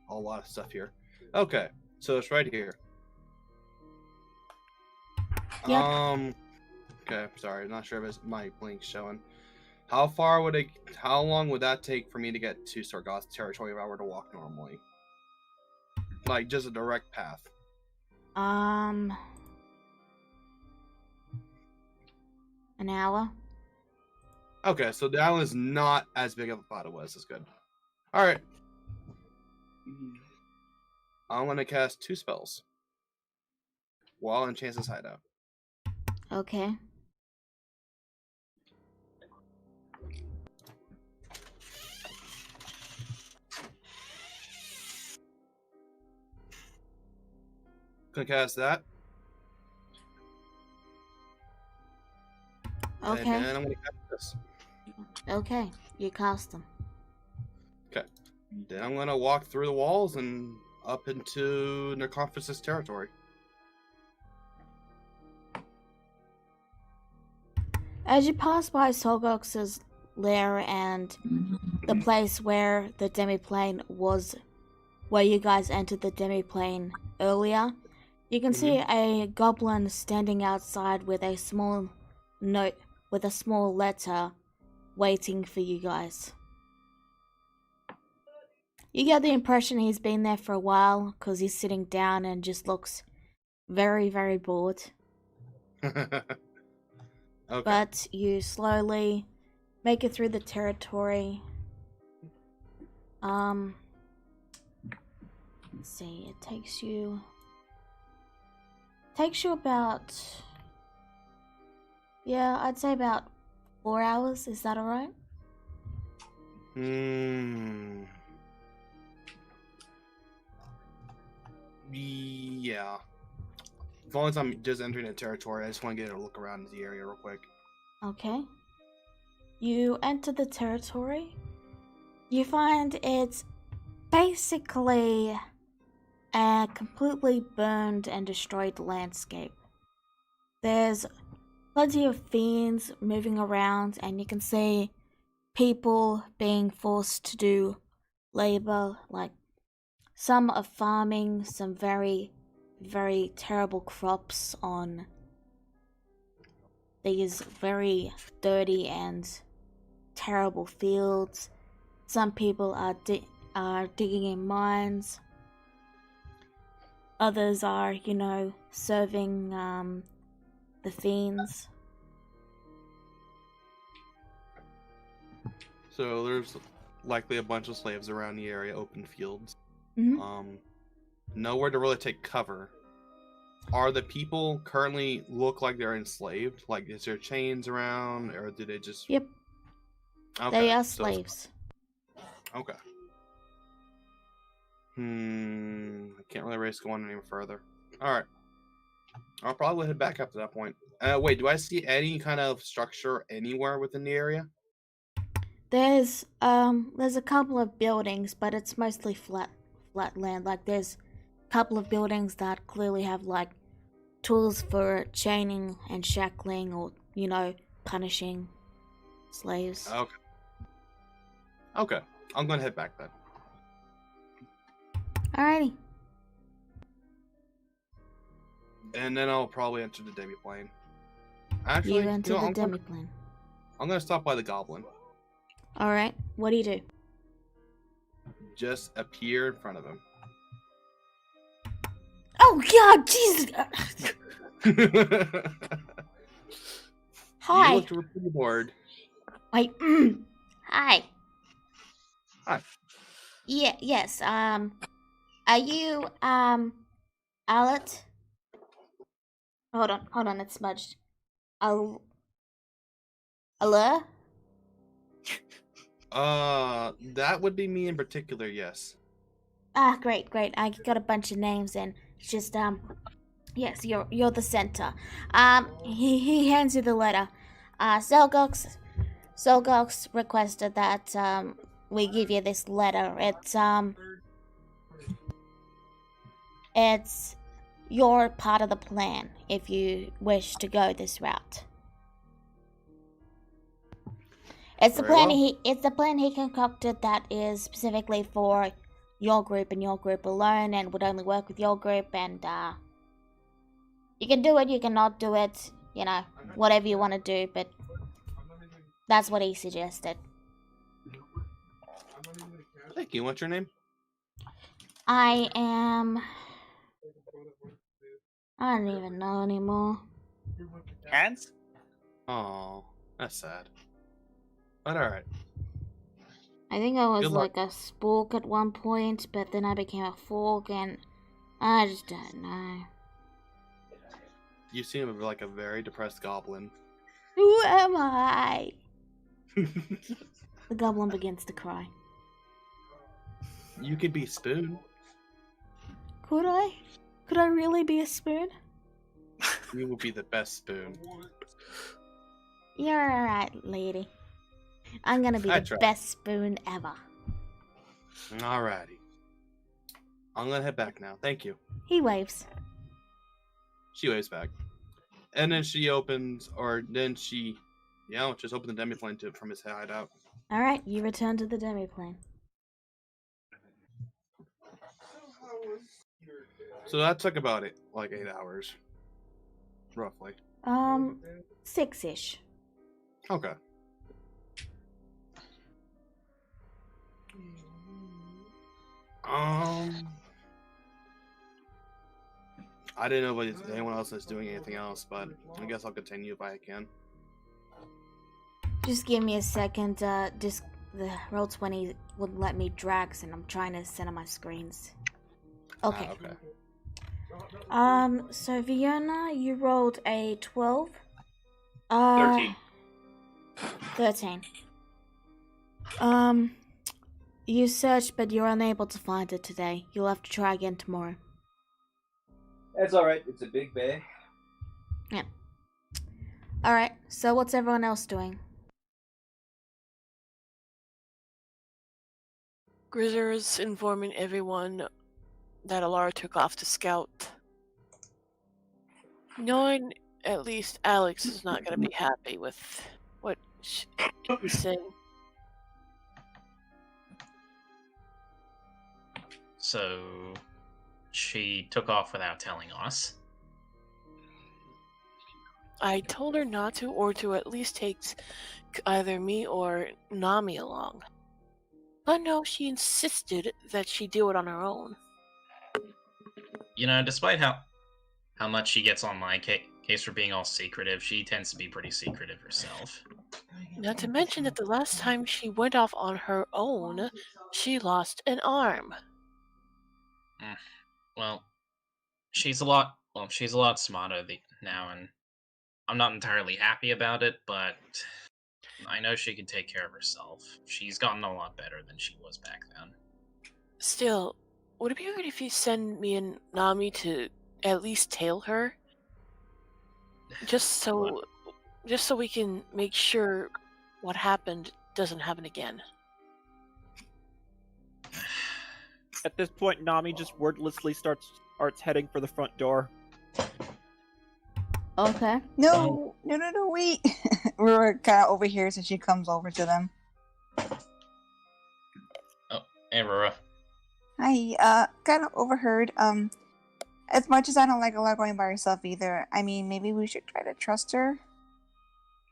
S5: A lot of stuff here. Okay, so it's right here.
S2: Yep.
S5: Okay, sorry, not sure if it's my blink showing. How long would that take for me to get to Sargoth's territory if I were to walk normally? Like, just a direct path.
S2: An hour.
S5: Okay, so the island is not as big as I thought it was. That's good. Alright. I'm gonna cast 2 spells while in Chance's hideout.
S2: Okay.
S5: Gonna cast that.
S2: Okay.
S5: And then I'm gonna cast this.
S2: Okay. You cast them.
S5: Then I'm gonna walk through the walls and up into Necrophys's territory.
S2: As you pass by Solgox's lair and the place where the demiplane was, where you guys entered the demiplane earlier, you can see a goblin standing outside with a small note, with a small letter, waiting for you guys. You get the impression he's been there for a while, because he's sitting down and just looks very, very bored.
S5: Okay.
S2: But you slowly make it through the territory. Let's see, it takes you about, yeah, I'd say about 4 hours. Is that alright?
S5: Yeah. As long as I'm just entering a territory, I just want to get a look around the area real quick.
S2: Okay. You enter the territory. You find it's basically a completely burned and destroyed landscape. There's plenty of fiends moving around, and you can see people being forced to do labor, like some are farming some very, very terrible crops on these very dirty and terrible fields. Some people are digging in mines. Others are, serving the fiends.
S5: So there's likely a bunch of slaves around the area, open fields.
S2: Mm-hmm.
S5: Nowhere to really take cover. Are the people currently look like they're enslaved? Like, is there chains around, or do they just...
S2: Yep.
S5: Okay,
S2: They are
S5: so-
S2: slaves.
S5: Okay. I can't really risk going any further. Alright. I'll probably head back up to that point. Wait, do I see any kind of structure anywhere within the area?
S2: There's a couple of buildings, but it's mostly flat land. Like, there's a couple of buildings that clearly have, like, tools for chaining and shackling or, punishing slaves.
S5: Okay. I'm gonna head back then.
S2: Alrighty.
S5: And then I'll probably enter the demiplane. Actually,
S2: You enter the
S5: I'm
S2: demiplane.
S5: gonna stop by the goblin.
S2: Alright, what do you do?
S5: Just appear in front of him.
S2: Oh god, Jesus! Hi.
S5: You look pretty bored.
S2: Wait, hi.
S5: Hi.
S2: Yeah, yes, are you, Alet? Hold on, it's smudged. Allure?
S5: That would be me in particular, yes.
S2: Ah, great. I got a bunch of names and it's just, yes, you're the center. He hands you the letter. Selgox requested that, we give you this letter. It's your part of the plan if you wish to go this route. It's the plan he concocted that is specifically for your group and your group alone, and would only work with your group. And you can do it, you cannot do it, whatever you want to do. But that's what he suggested.
S5: Thank you. What's your name?
S2: I don't even know anymore.
S3: Hands?
S5: Oh, that's sad. But alright.
S2: I think I was
S5: Good luck.
S2: like a spork at one point, but then I became a fork, and I just don't know.
S5: You seem like a very depressed goblin.
S2: Who am I? The goblin begins to cry.
S5: You could be Spoon.
S2: Could I? Could I really be a spoon?
S5: You would be the best Spoon.
S2: You're alright, lady. I'm gonna be
S5: I
S2: the
S5: tried.
S2: best spoon ever.
S5: Alrighty. I'm gonna head back now. Thank you.
S2: He waves.
S5: She waves back. And then she opens, just open the demiplane from his hideout.
S2: Alright, you return to the demiplane.
S5: So that took about 8 hours. Roughly.
S2: 6-ish.
S5: Okay. I didn't know if anyone else is doing anything else, but I guess I'll continue if I can.
S2: Just give me a second, the Roll20 wouldn't let me drag, and I'm trying to center my screens. Okay.
S5: Okay.
S2: So Fiona, you rolled a 12.
S3: 13.
S2: 13. You searched, but you're unable to find it today. You'll have to try again tomorrow.
S4: That's all right. It's a big bay.
S2: Yeah. Alright, so what's everyone else doing?
S6: Grizzer's informing everyone that Alara took off to scout. Knowing at least Alex is not going to be happy with what he's saying.
S7: So she took off without telling us.
S6: I told her not to, or to at least take either me or Nami along. But no, she insisted that she do it on her own.
S7: You know, despite how much she gets on my case for being all secretive, she tends to be pretty secretive herself.
S6: Not to mention that the last time she went off on her own, she lost an arm.
S7: Well, she's a lot smarter now, and I'm not entirely happy about it, but I know she can take care of herself. She's gotten a lot better than she was back then.
S6: Still, would it be alright if you send me and Nami to at least tail her? Just so we can make sure what happened doesn't happen again.
S8: At this point, Nami just wordlessly starts heading for the front door.
S2: Okay.
S1: No, wait. We're kind of over here, so she comes over to them.
S7: Oh, hey, Aurora.
S1: Hi, kind of overheard. As much as I don't like Alara going by herself either, I mean, maybe we should try to trust her.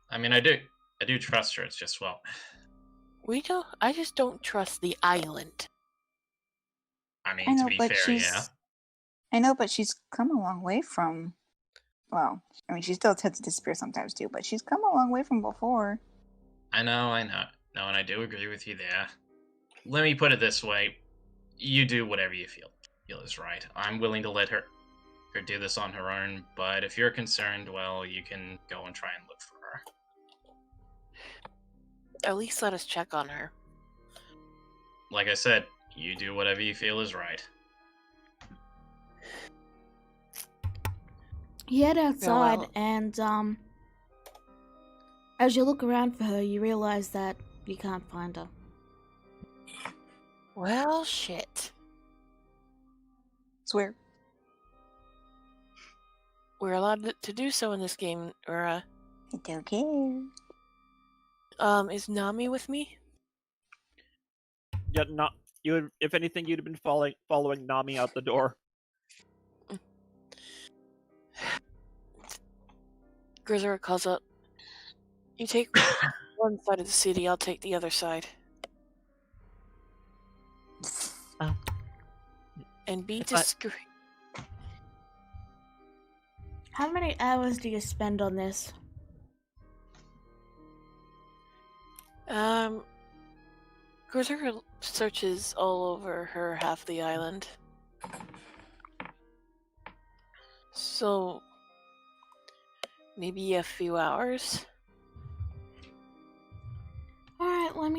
S7: I mean, I do trust her. It's just, well,
S6: I just don't trust the island.
S7: I mean,
S1: I know,
S7: to be
S1: but
S7: fair, yeah.
S1: I know, but she's come a long way from. Well, I mean, she still tends to disappear sometimes too, but she's come a long way from before.
S7: I know. No, and I do agree with you there. Let me put it this way: you do whatever you feel is right. I'm willing to let her do this on her own, but if you're concerned, well, you can go and try and look for her.
S6: At least let us check on her.
S7: Like I said, you do whatever you feel is right.
S2: You head outside,
S6: well.
S2: and as you look around for her, you realize that you can't find her.
S6: Well, shit.
S1: Swear.
S6: We're allowed to do so in this game, or,
S1: I don't care.
S6: is Nami with me?
S8: Yet not you. If anything, you'd have been following Nami out the door.
S6: Grizzer calls up. You take one side of the city, I'll take the other side.
S8: Oh.
S6: And be
S8: If I-
S6: discreet.
S2: How many hours do you spend on this?
S6: Grizzer searches all over her half the island. So, maybe a few hours?
S2: Alright, let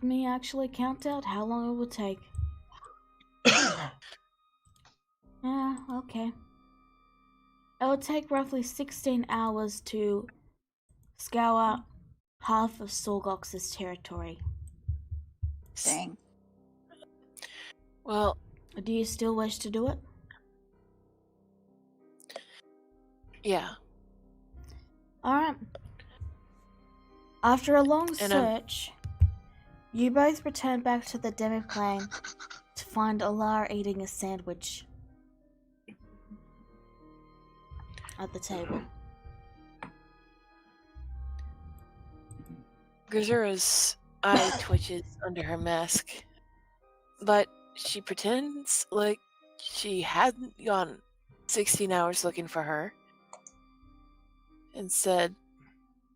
S2: me actually count out how long it will take. Okay. It will take roughly 16 hours to scour half of Sorgox's territory.
S1: Dang.
S6: Well,
S2: Do you still wish to do it?
S6: yeah.
S2: Alright. After a long
S6: And,
S2: search, you both return back to the demiplane to find Alara eating a sandwich at the table.
S6: Grisura's eye twitches under her mask, but she pretends like she hadn't gone 16 hours looking for her and said,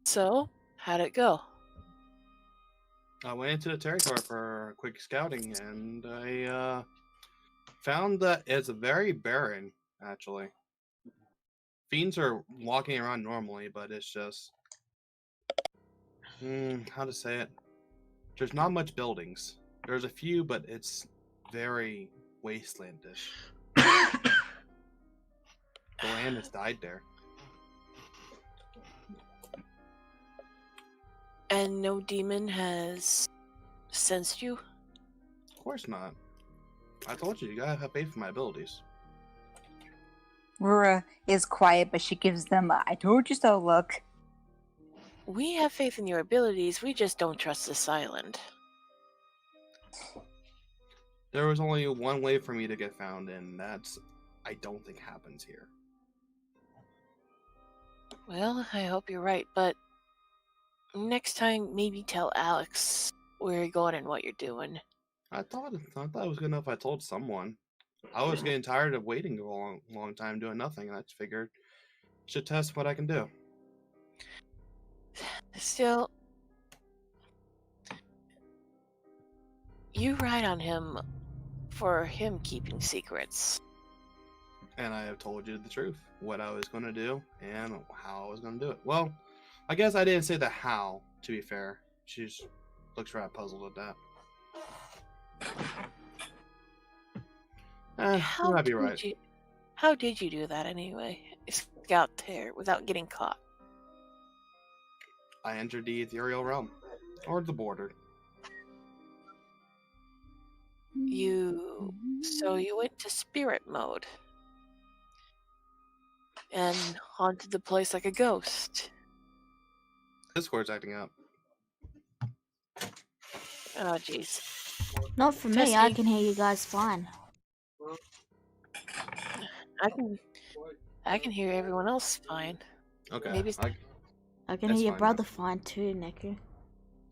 S6: "So, how'd it go?"
S5: I went into the territory for a quick scouting, and I found that it's very barren, actually. Fiends are walking around normally, but it's just... how to say it? There's not much buildings. There's a few, but it's very wastelandish. The land has died there.
S6: And no demon has sensed you?
S5: Of course not. I told you gotta have faith in my abilities.
S1: Rura is quiet, but she gives them a "I told you so" look.
S6: We have faith in your abilities, we just don't trust this island.
S5: There was only one way for me to get found, and that's... I don't think happens here.
S6: Well, I hope you're right, but next time maybe tell Alex where you're going and what you're doing.
S5: I thought it was good enough I told someone. I was getting tired of waiting a long time doing nothing, and I just figured I should test what I can do.
S6: Still, you ride on him for him keeping secrets.
S5: And I have told you the truth, what I was going to do and how I was going to do it. Well, I guess I didn't say the how, to be fair. She just looks rather puzzled at that. You might be right.
S6: How did you do that anyway? Scout there without getting caught.
S5: I entered the ethereal realm, or the border.
S6: So you went to spirit mode and haunted the place like a ghost.
S5: Discord's acting up.
S6: Oh, jeez.
S2: Not for me, I can hear you guys fine.
S6: I can hear everyone else fine.
S5: Okay.
S6: Maybe
S2: I can
S5: That's
S2: hear your
S5: fine,
S2: brother fine too, Neku.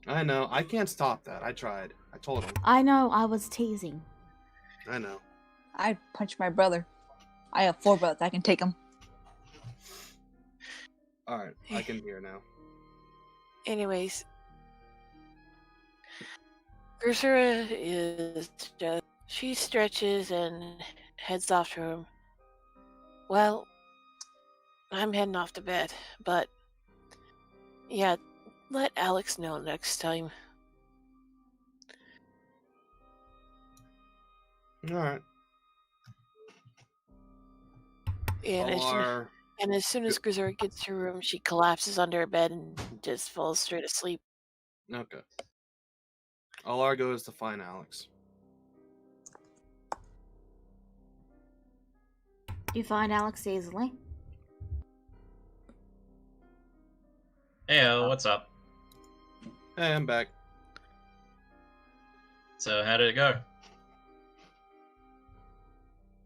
S5: I know. I can't stop that. I tried. I told him.
S2: I know, I was teasing.
S5: I know.
S1: I'd punch my brother. I have 4 brothers. I can take them.
S5: Alright, I can hear now.
S6: Anyways, Grisura is just... She stretches and heads off to him. Well, I'm heading off to bed, but... Yeah, let Alex know next time.
S5: Alright.
S6: And as soon as Grisura gets to her room, she collapses under her bed and just falls straight asleep.
S5: Okay. Alar goes to find Alex.
S2: You find Alex easily.
S7: Hey, what's up?
S5: Hey, I'm back.
S7: So, how did it go?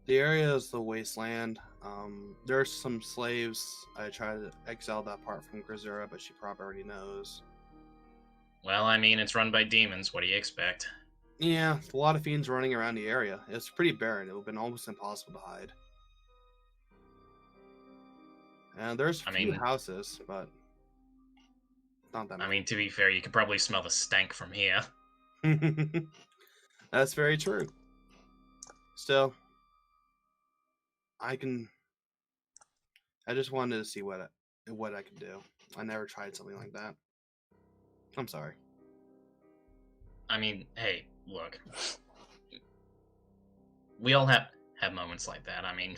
S5: The area is the wasteland. There's some slaves. I tried to exile that part from Grisura, but she probably already knows.
S7: Well, I mean, it's run by demons. What do you expect?
S5: Yeah, a lot of fiends running around the area. It's pretty barren. It would have been almost impossible to hide. And there's a few houses, but not that many.
S7: I mean, to be fair, you could probably smell the stank from here.
S5: That's very true. Still, I just wanted to see what I could do. I never tried something like that. I'm sorry.
S7: I mean, hey, look. We all have moments like that. I mean,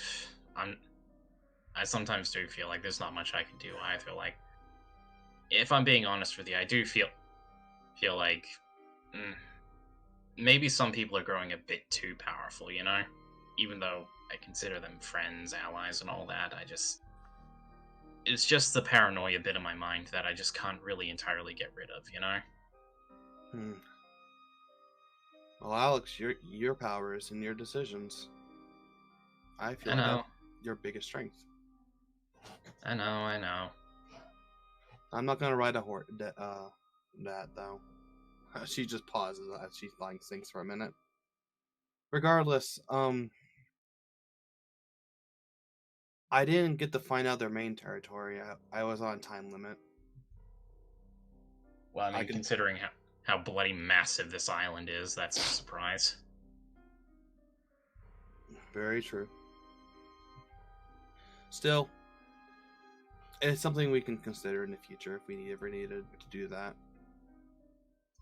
S7: I sometimes do feel like there's not much I can do either. Like, if I'm being honest with you, I do feel like maybe some people are growing a bit too powerful, you know? Even though I consider them friends, allies, and all that, it's just the paranoia bit of my mind that I just can't really entirely get rid of, you know?
S5: Well, Alex, your power is in your decisions. I feel
S7: I
S5: like
S7: know.
S5: that's your biggest strength.
S7: I know.
S5: I'm not gonna ride that though. She just pauses as she thinks for a minute. Regardless, I didn't get to find out their main territory. I was on time limit.
S7: Well, I mean, considering how bloody massive this island is, that's a surprise.
S5: Very true. Still, it's something we can consider in the future if we ever needed to do that.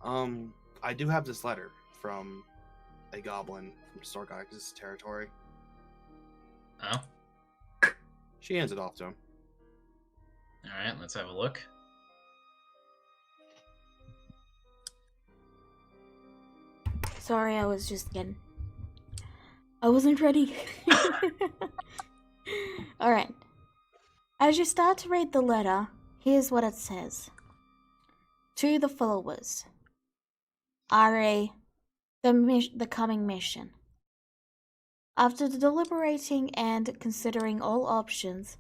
S5: I do have this letter from a goblin from Storgox's territory.
S7: Oh?
S5: She hands it off to him.
S7: Alright, let's have a look.
S2: Sorry, I wasn't ready. Alright. As you start to read the letter, here's what it says. To the followers. RA, the coming mission. After deliberating and considering all options,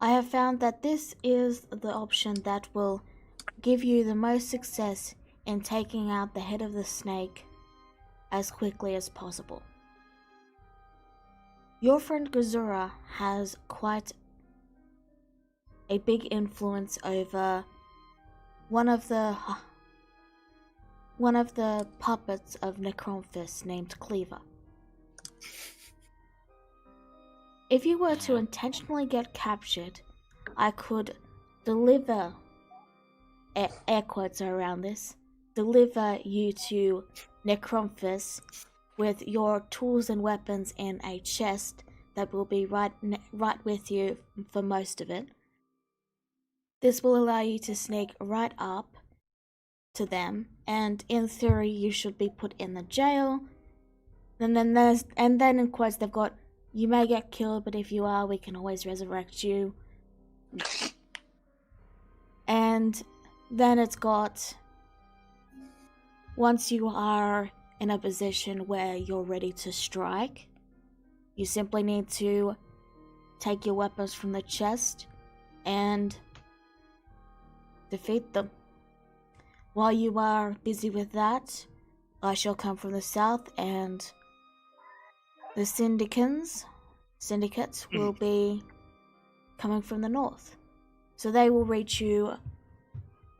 S2: I have found that this is the option that will give you the most success in taking out the head of the snake as quickly as possible. Your friend Gazura has quite a big influence over one of the puppets of Necronphis named Cleaver. If you were to intentionally get captured, I could deliver, air quotes are around this, deliver you to Necronphis with your tools and weapons in a chest that will be right with you for most of it. This will allow you to sneak right up to them, and in theory you should be put in the jail. And then in quotes they've got, you may get killed, but if you are, we can always resurrect you. And then it's got, once you are in a position where you're ready to strike, you simply need to take your weapons from the chest and defeat them. While you are busy with that, I shall come from the south, and the syndicates will be coming from the north. So they will reach you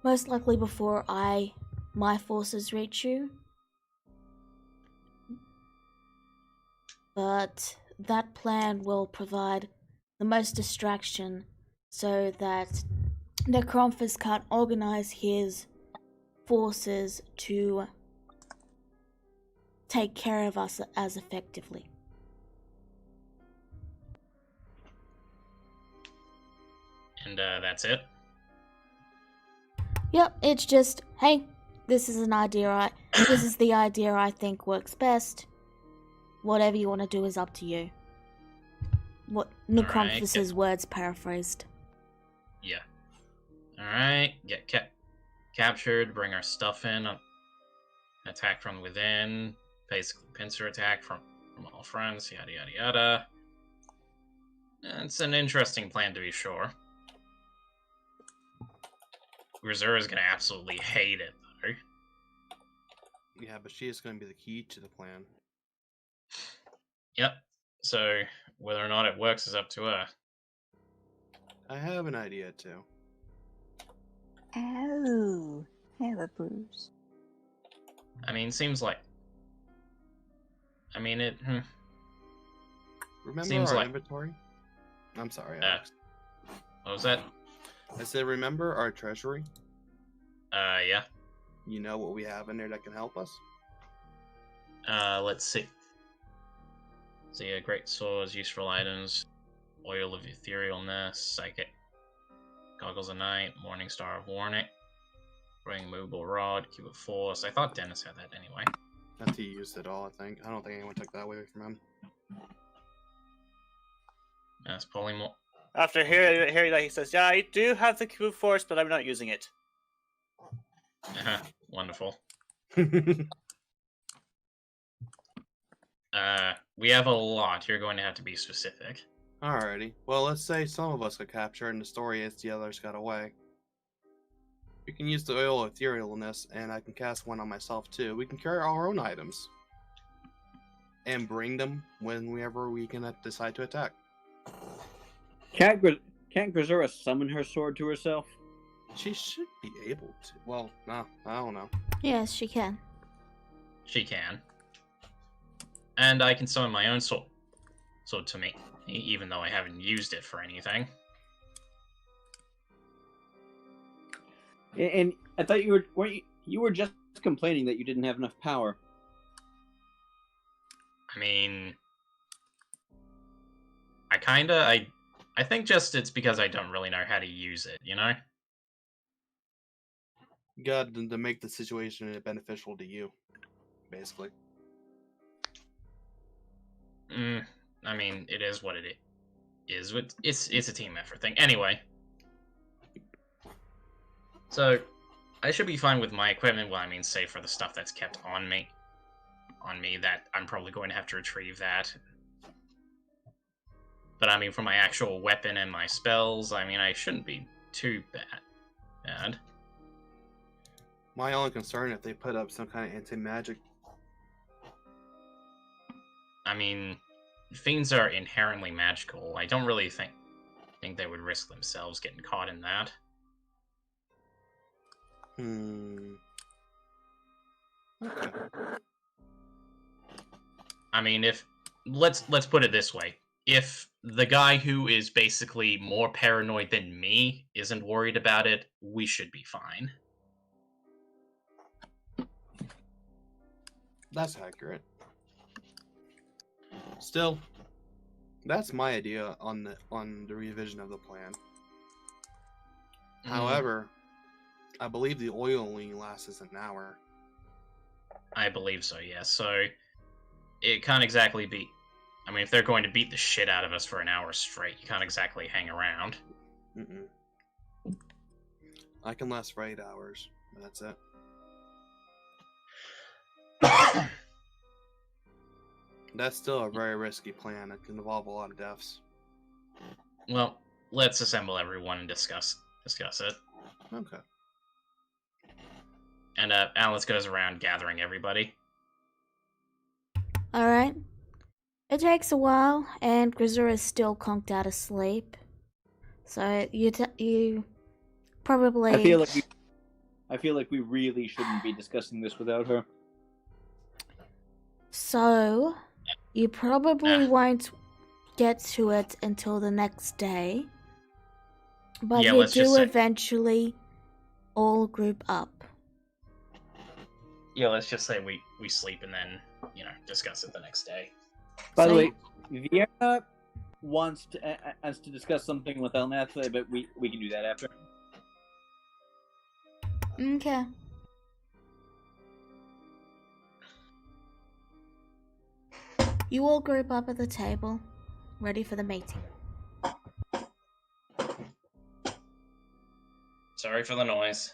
S2: most likely before my forces reach you. But that plan will provide the most distraction so that Necronphis can't organize his forces to take care of us as effectively.
S7: And that's it?
S2: Yep, it's just, hey, this is the idea I think works best. Whatever you want to do is up to you. What Necronphis' words paraphrased.
S7: Yeah. Alright, get captured, bring our stuff in, attack from within, basically pincer attack from all fronts, yada yada yada. It's an interesting plan to be sure. Grisura's gonna absolutely hate it, though.
S5: Yeah, but she is going to be the key to the plan.
S7: Yep. So, whether or not it works is up to her.
S5: I have an idea, too.
S1: Oh, hello, Bruce.
S7: I mean, seems like... I mean, it...
S5: Remember
S7: Seems
S5: our
S7: like...
S5: inventory? I'm sorry, Alex.
S7: What was that?
S5: I said, remember our treasury?
S7: Yeah.
S5: You know what we have in there that can help us?
S7: Let's see. See, great swords, useful items, oil of etherealness, psychic, goggles of night, morning star of warning. Bring movable rod, cube of force. I thought Dennis had that anyway.
S5: That he used it all, I think. I don't think anyone took that away from him.
S7: That's polymorph.
S3: After hearing that, he says, "Yeah, I do have the cube of force, but I'm not using it."
S7: Wonderful. We have a lot. You're going to have to be specific.
S5: Alrighty. Well, let's say some of us got captured and the story is the others got away. We can use the oil of etherealness, and I can cast one on myself too. We can carry our own items. And bring them whenever we can decide to attack.
S4: Can't Grisura summon her sword to herself?
S5: She should be able to. Well, no, I don't know.
S2: Yes, she can.
S7: She can. And I can summon my own sword to me, even though I haven't used it for anything.
S4: And I thought you were just complaining that you didn't have enough power.
S7: I mean, I think just it's because I don't really know how to use it, you know?
S5: You got to make the situation beneficial to you, basically.
S7: I mean, it is what it is. It's a team effort thing. Anyway. So, I should be fine with my equipment. Well, I mean, save for the stuff that's kept on me. That I'm probably going to have to retrieve that. But I mean, for my actual weapon and my spells, I mean, I shouldn't be too bad.
S5: My only concern if they put up some kind of anti-magic.
S7: I mean, fiends are inherently magical. I don't really think they would risk themselves getting caught in that.
S5: Okay.
S7: I mean, let's put it this way. If the guy who is basically more paranoid than me isn't worried about it, we should be fine.
S5: That's accurate. Still, that's my idea on the revision of the plan. However, I believe the oil only lasts an hour.
S7: I believe so, yes. So it can't exactly be. I mean, if they're going to beat the shit out of us for an hour straight, you can't exactly hang around.
S5: I can last for 8 hours, but that's it. That's still a very risky plan. It can involve a lot of deaths.
S7: Well, let's assemble everyone and discuss it.
S5: Okay.
S7: And Alice goes around gathering everybody.
S2: Alright. It takes a while, and Grisura is still conked out of sleep. So you probably.
S4: I feel like we really shouldn't be discussing this without her.
S2: So you probably won't get to it until the next day. But
S7: Yeah,
S2: you
S7: let's just
S2: do
S7: say-
S2: eventually all group up.
S7: Yeah, let's just say we sleep and then, discuss it the next day.
S4: By the
S2: So-
S4: way, Vienna wants us to discuss something with Elnath, but we can do that after.
S2: Okay. You all group up at the table, ready for the meeting.
S7: Sorry for the noise.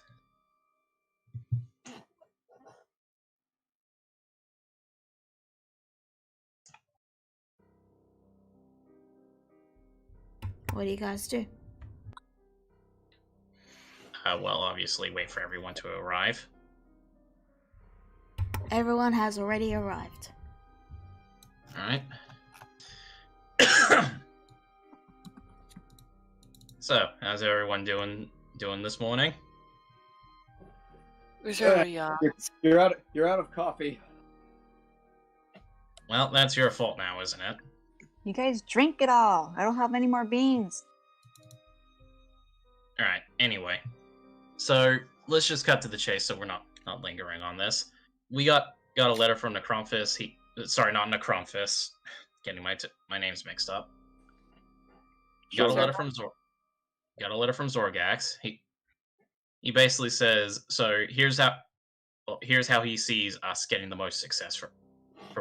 S2: What do you guys do?
S7: Well, obviously wait for everyone to arrive.
S2: Everyone has already arrived.
S7: Alright. So, how's everyone doing this morning?
S4: You're out of coffee.
S7: Well, that's your fault now, isn't it?
S1: You guys drink it all. I don't have any more beans.
S7: Alright, anyway. So, let's just cut to the chase so we're not lingering on this. We got a letter from Necromphis. Sorry, not Necromphis. Getting my names mixed up. Got a letter from Zorgax. he basically says, so here's how he sees us getting the most success for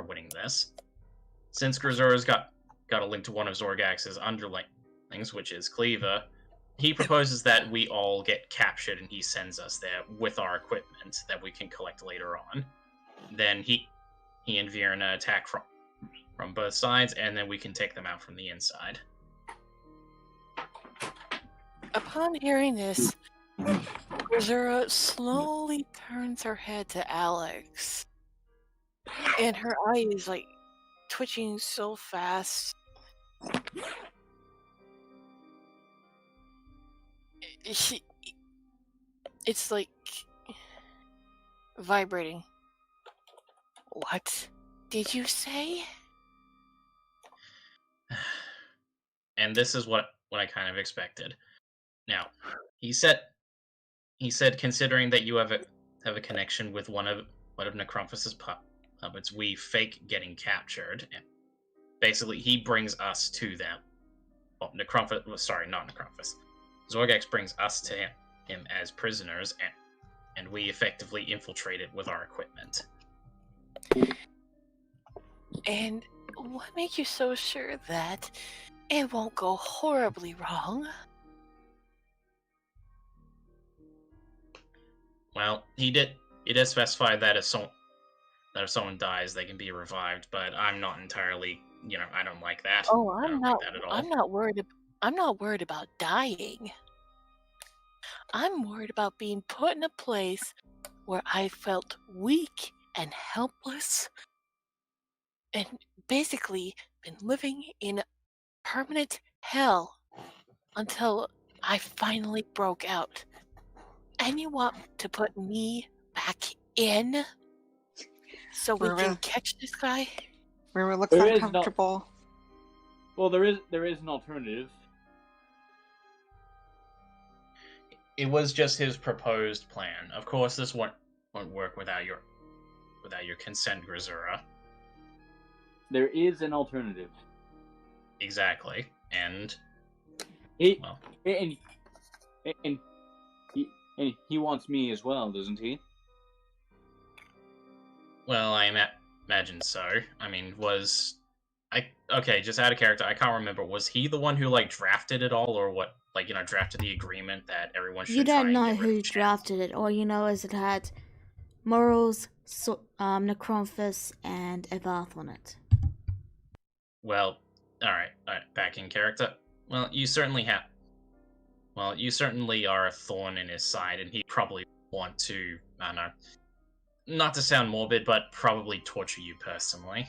S7: winning this. Since Grisura's got a link to one of Zorgax's underlings, which is Cleaver, he proposes that we all get captured and he sends us there with our equipment that we can collect later on. Then he and Vierna attack from both sides, and then we can take them out from the inside.
S6: Upon hearing this, Grisura slowly turns her head to Alex, and her eyes like twitching so fast. It's like vibrating. What did you say?
S7: And this is what I kind of expected. Now, he said, considering that you have a connection with one of Necrompus's puppets, we fake getting captured. And basically, he brings us to them. Well, sorry, not Necrompus. Zorgax brings us to him as prisoners, and we effectively infiltrate it with our equipment.
S6: And what makes you so sure that it won't go horribly wrong?
S7: Well, he did specify that if someone dies, they can be revived, but I'm not entirely, I don't like that.
S6: Oh,
S7: I don't like that at all.
S6: I'm not worried about dying. I'm worried about being put in a place where I felt weak and helpless, and basically been living in permanent hell until I finally broke out. And you want to put me back in so we can catch this guy?
S1: Where it looks uncomfortable.
S4: Well, there is an alternative.
S7: It was just his proposed plan. Of course, this won't work without your consent, Grisura.
S4: There is an alternative.
S7: Exactly, and
S4: he wants me as well, doesn't he?
S7: Well, I imagine so. I mean, just out of character, I can't remember. Was he the one who drafted it all, or what? Drafted the agreement that everyone should.
S2: You
S7: try
S2: don't
S7: and
S2: know
S7: get rid
S2: who
S7: of
S2: drafted it. All you know is it had Morals, Necrompus, and Evarth on it.
S7: Well, all right, back in character. Well, you certainly are a thorn in his side, and he'd probably want to, I don't know, not to sound morbid, but probably torture you personally.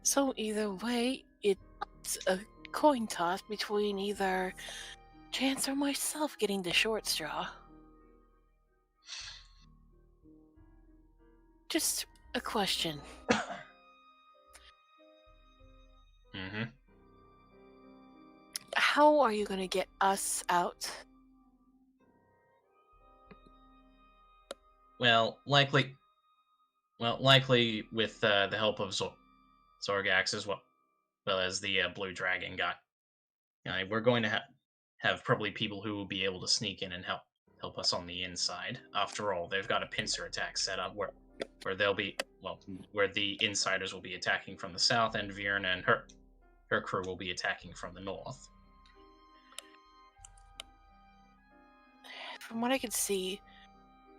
S6: So either way, it's a coin toss between either Chance or myself getting the short straw. Just a question.
S7: Mm-hmm.
S6: How are you going to get us out?
S7: Well, likely with the help of Zorgax as well as the Blue Dragon guy. We're going to have probably people who will be able to sneak in and help us on the inside. After all, they've got a pincer attack set up where they'll be where the insiders will be attacking from the south, and Vierna and her crew will be attacking from the north.
S6: From what I can see,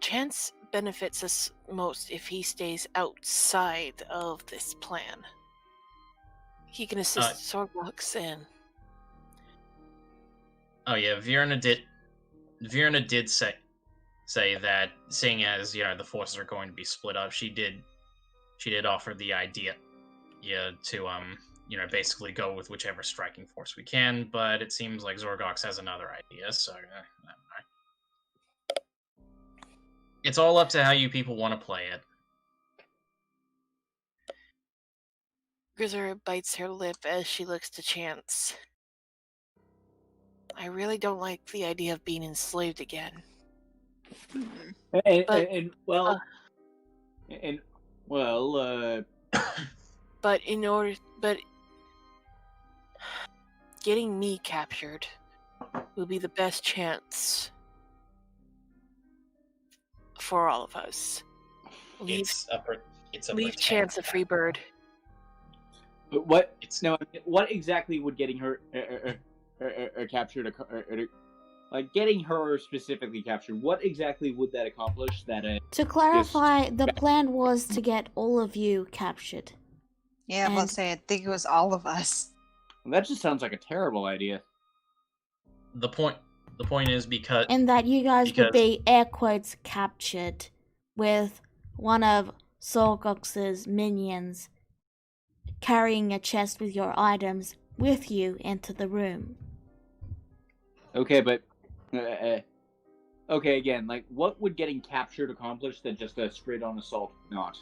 S6: Chance benefits us most if he stays outside of this plan. He can assist Zorgax in.
S7: Oh yeah, Vierna did say that, seeing as the forces are going to be split up, she did offer the idea to basically go with whichever striking force we can, but it seems like Zorgax has another idea, so it's all up to how you people want to play it.
S6: Grisura bites her lip as she looks to Chance. I really don't like the idea of being enslaved again.
S4: But
S6: in order, getting me captured will be the best chance for all of us. Leave chance a free bird.
S4: But what?
S7: It's
S4: No, what exactly would getting her captured? Like getting her specifically captured. What exactly would that accomplish?
S2: To clarify, the plan was to get all of you captured.
S1: Yeah,
S2: And-
S1: let's say I think it was all of us.
S4: That just sounds like a terrible idea.
S7: the point. The point is because
S2: And that you guys would be, air quotes, captured with one of Sorgox's minions carrying a chest with your items with you into the room.
S4: Okay, but okay, again, like what would getting captured accomplish that just a straight-on assault not?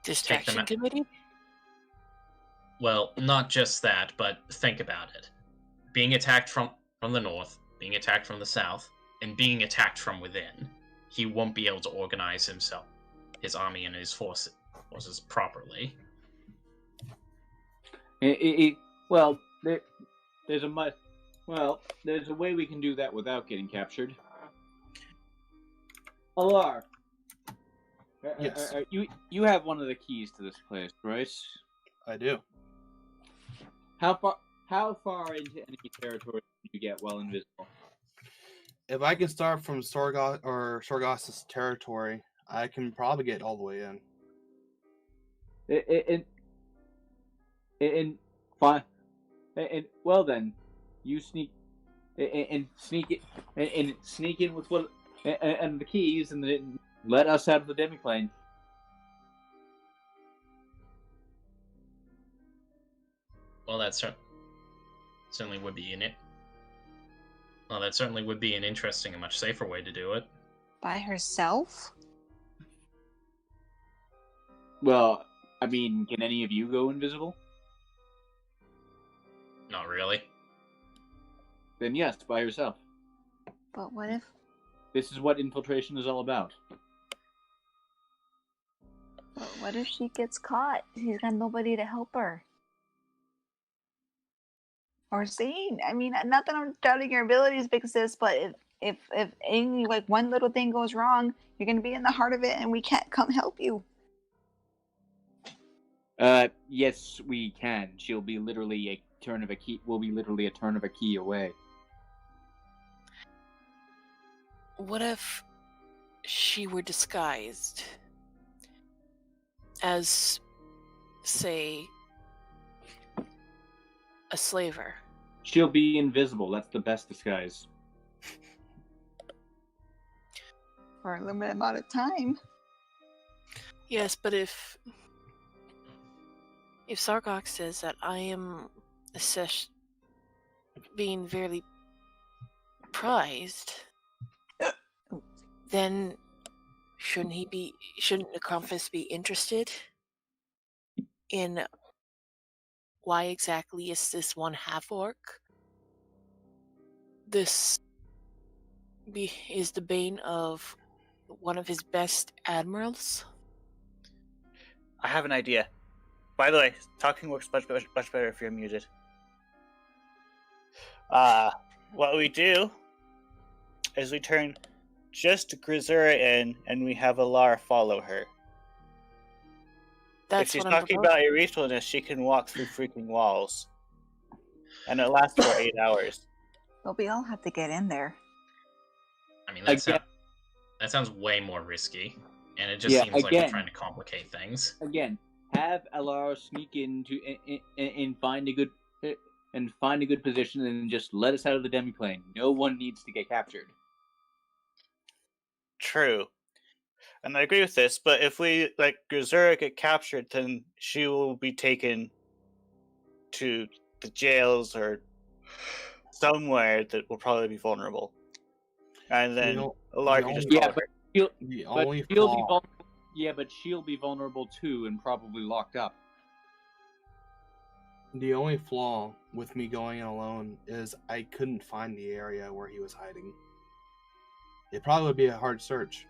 S6: Distraction committee?
S7: Well, not just that, but think about it. Being attacked from the north, being attacked from the south, and being attacked from within, he won't be able to organize himself, his army, and his forces properly.
S4: Well, there's a way we can do that without getting captured. Alar,
S5: Yes.
S4: you have one of the keys to this place, right?
S5: I do.
S4: How far into enemy territory do you get while invisible?
S5: If I can start from Sorgos's territory, I can probably get all the way in.
S4: Fine. Well then, you sneak in with what and the keys, and then let us out of the demiplane.
S7: Well, that certainly would be in it. Well, that certainly would be an interesting and much safer way to do it.
S1: By herself?
S4: Well, I mean, can any of you go invisible?
S7: Not really.
S4: Then yes, by yourself.
S1: But what if...
S4: This is what infiltration is all about.
S1: But what if she gets caught? She's got nobody to help her. Or seen. I mean, not that I'm doubting your abilities, Big Sis, but if any like one little thing goes wrong, you're gonna be in the heart of it, and we can't come help you.
S4: Yes, we can. She'll be literally a turn of a key. We'll be literally a turn of a key away.
S6: What if she were disguised as, say, a slaver?
S4: She'll be invisible. That's the best disguise.
S1: For a limited amount of time.
S6: Yes, but if Sargox says that I am being very prized, then shouldn't the Compass be interested in why exactly is this one half-orc? This is the bane of one of his best admirals?
S3: I have an idea. By the way, talking works much better if you're muted. What we do is we turn just Grisura in, and we have Alar follow her.
S6: That's
S3: if she's
S6: what I'm
S3: talking
S6: proposing.
S3: about irreasonableness, she can walk through freaking walls. And it lasts for 8 hours.
S1: But we all have to get in there.
S7: I mean, that sounds way more risky, and it just seems like we're trying to complicate things.
S4: Again, have Alar sneak in and find a good position, and just let us out of the demiplane. No one needs to get captured.
S3: True. And I agree with this, but if we let Grisura get captured, then she will be taken to the jails or somewhere that will probably be vulnerable. And then Alar can just follow her.
S4: But she'll be vulnerable too, and probably locked up.
S5: The only flaw with me going in alone is I couldn't find the area where he was hiding. It probably would be a hard search.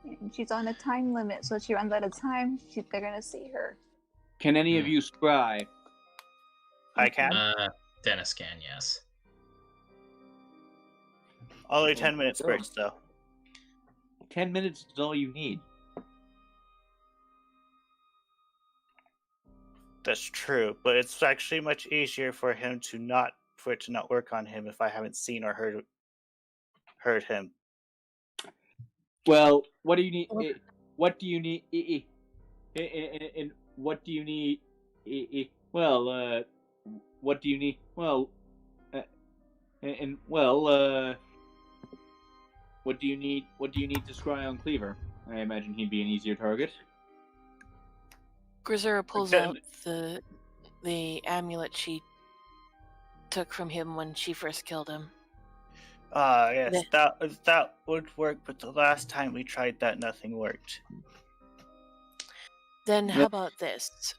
S1: And she's on a time limit, so if she runs out of time, they're gonna see her.
S4: Can any of you scry
S3: I can.
S7: Dennis can, yes.
S3: Only 10 minutes burst, though.
S4: 10 minutes is all you need.
S3: That's true, but it's actually much easier for it to not work on him if I haven't seen or heard him.
S4: Well, what do you need? What do you need? And what do you need? Well, what do you need? Well, and well, what do you need? What do you need to scry on Cleaver? I imagine he'd be an easier target.
S6: Grisera pulls out the amulet she took from him when she first killed him.
S3: Yes, that would work, but the last time we tried that, nothing worked.
S6: Then how about this?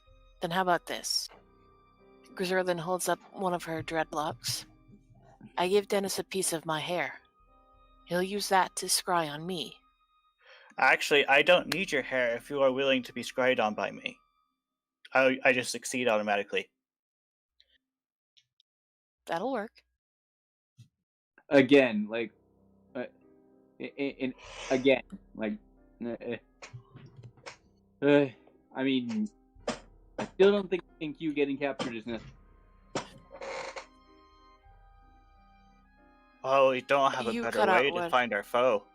S6: Grisera then holds up one of her dreadlocks. I give Dennis a piece of my hair. He'll use that to scry on me.
S3: Actually, I don't need your hair if you are willing to be scried on by me. I just succeed automatically.
S6: That'll work.
S4: Again, like, again, like, I mean, I still don't think you getting captured is necessary.
S3: Oh, we don't have a better way to find our foe.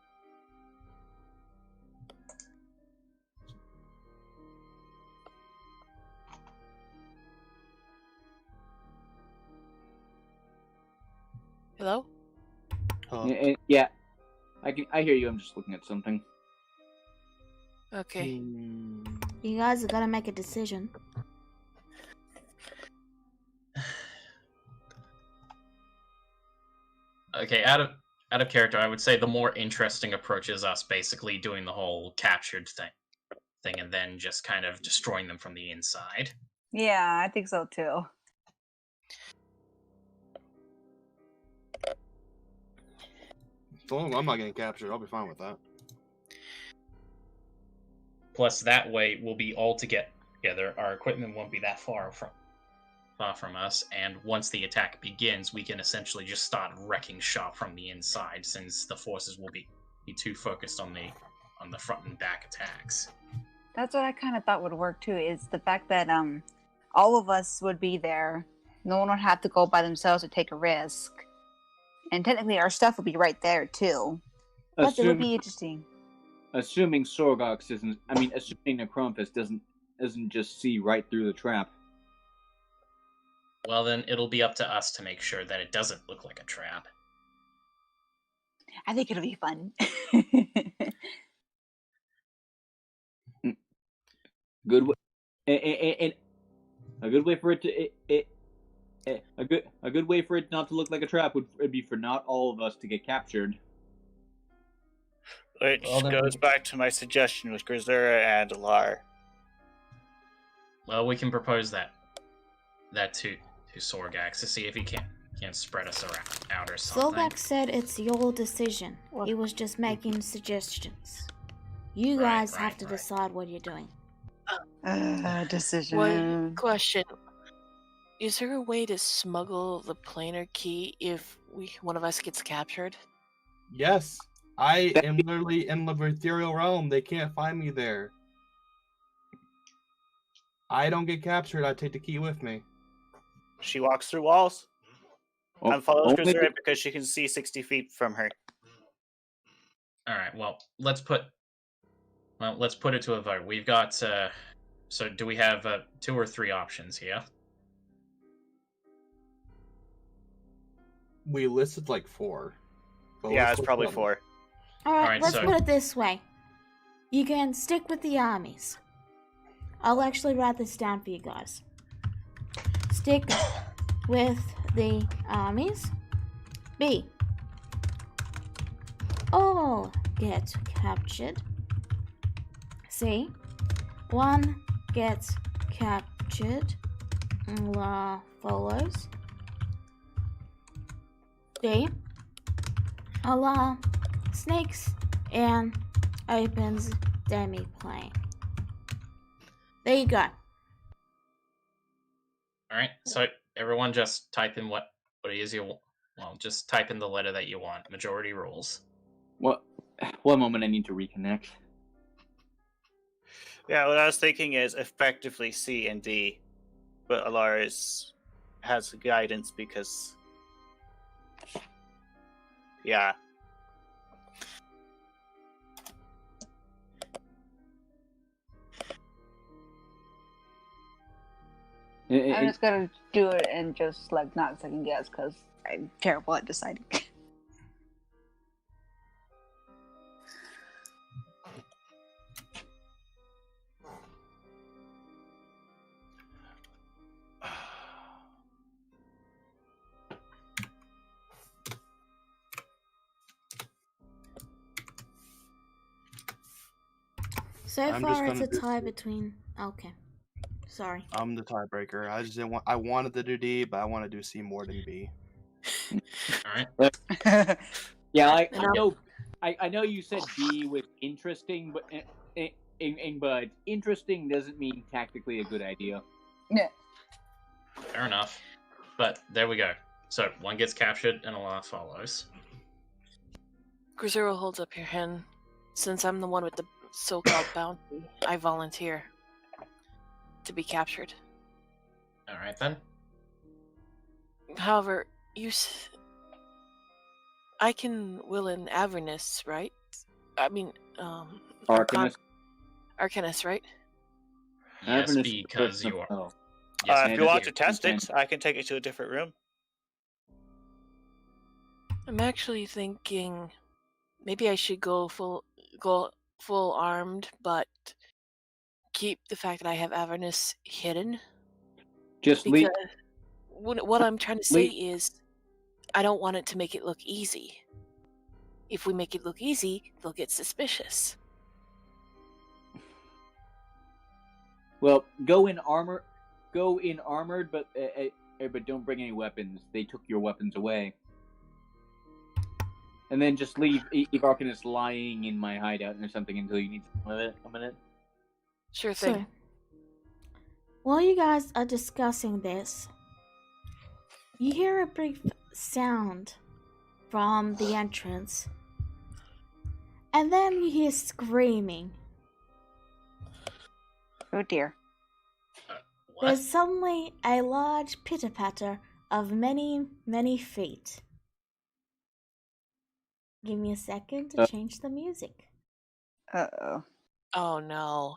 S6: Hello?
S4: Yeah, I hear you. I'm just looking at something.
S6: Okay.
S2: You guys have got to make a decision.
S7: Okay, out of character, I would say the more interesting approach is us basically doing the whole captured thing and then just kind of destroying them from the inside.
S1: Yeah, I think so too.
S5: As long as I'm not getting captured, I'll be fine with that.
S7: Plus, that way we'll be all together. Our equipment won't be that far from us, and once the attack begins, we can essentially just start wrecking shop from the inside, since the forces will be too focused on the front and back attacks.
S1: That's what I kind of thought would work too, is the fact that all of us would be there. No one would have to go by themselves or take a risk. And technically our stuff would be right there too. But it would be interesting.
S4: Assuming Sorgox isn't, I mean, assuming Necrompus doesn't just see right through the trap.
S7: Well, then it'll be up to us to make sure that it doesn't look like a trap.
S1: I think it'll be fun.
S4: Good way, and a good way for it to a good way for it not to look like a trap would be for not all of us to get captured.
S3: Which goes back to my suggestion with Grisera and Alar.
S7: Well, we can propose that to Sorgax to see if he can spread us out or something.
S2: Sorgax said it's your decision. He was just making suggestions. You guys have to decide what you're doing.
S1: Decision.
S6: One question. Is there a way to smuggle the planar key if one of us gets captured?
S5: Yes. I am literally in the ethereal realm. They can't find me there. I don't get captured. I take the key with me.
S3: She walks through walls and follows
S4: only
S3: Grisera because she can see 60 feet from her.
S7: All right. Well, let's put it to a vote. We've got. So, do we have 2 or 3 options here?
S5: We listed like 4.
S3: Yeah, it's probably 4.
S2: Alright, let's put it this way. You can stick with the armies. I'll actually write this down for you guys. Stick with the armies. B. All get captured. C. 1 gets captured. La follows. D. Allah sneaks and opens demi-plane. There you go.
S7: All right. So everyone just type in what it is you want. Well, just type in the letter that you want. Majority rules.
S4: What? One moment, I need to reconnect.
S3: Yeah, what I was thinking is effectively C and D, but Alaris has guidance because, yeah.
S1: I'm just gonna do it and just like not second guess because I'm terrible at deciding.
S2: So
S5: I'm just
S2: far, it's
S5: gonna
S2: a
S5: do
S2: tie
S5: C.
S2: between. Okay. Sorry.
S5: I'm the tiebreaker. I just didn't want. I wanted to do D, but I want to do C more than B.
S7: All right.
S4: Yeah,
S6: And
S4: I know you said B was interesting, but but interesting doesn't mean tactically a good idea.
S1: Yeah.
S7: Fair enough. But there we go. So one gets captured and a lot follows.
S6: Grisero holds up your hand. Since I'm the one with the so-called bounty, I volunteer to be captured.
S7: All right then.
S6: However, I can will an Avernus, right? I mean,
S4: Arcanist.
S6: Arcanist, right?
S7: Yes,
S4: Avernus
S7: because
S4: person
S7: you
S4: of
S7: are.
S4: hell.
S7: Yes,
S3: If you want
S7: because
S3: to test it, I can take it to a different room.
S6: I'm actually thinking maybe I should go full armed, but keep the fact that I have Avernus hidden.
S4: Just
S6: Because
S4: leave.
S6: what I'm trying to say is, I don't want it to make it look easy. If we make it look easy, they'll get suspicious.
S4: Well, go in armored, but don't bring any weapons. They took your weapons away. And then just leave Arcanist lying in my hideout or something until you need a minute.
S6: Sure thing.
S2: So, while you guys are discussing this, you hear a brief sound from the entrance, and then you hear screaming.
S1: Oh dear.
S7: What?
S2: There's suddenly a large pitter-patter of many, many feet. Give me a second to change the music.
S1: Uh-oh.
S6: Oh no.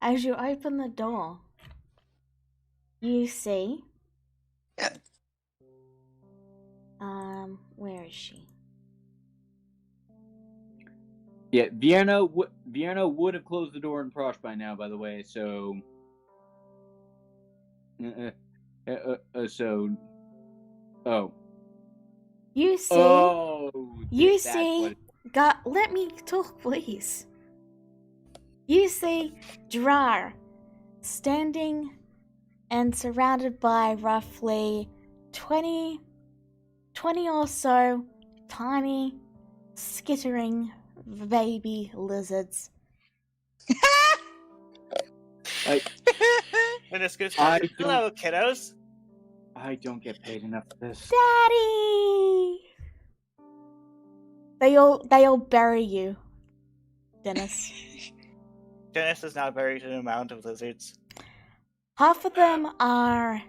S2: As you open the door, you see... where is she?
S4: Yeah, Vierno would have closed the door in Prosh by now, by the way. So, oh.
S2: You see...
S4: Oh,
S2: You
S4: that's
S2: see...
S4: what-
S2: God, let me talk, please. You see Drar standing and surrounded by roughly 20 or so tiny, skittering baby lizards.
S3: And it's good.
S4: I
S3: Hello, kiddos.
S4: I don't get paid enough for this.
S2: Daddy! They all bury you, Dennis.
S3: Dennis is now buried in a mound of lizards.
S2: Half of them are,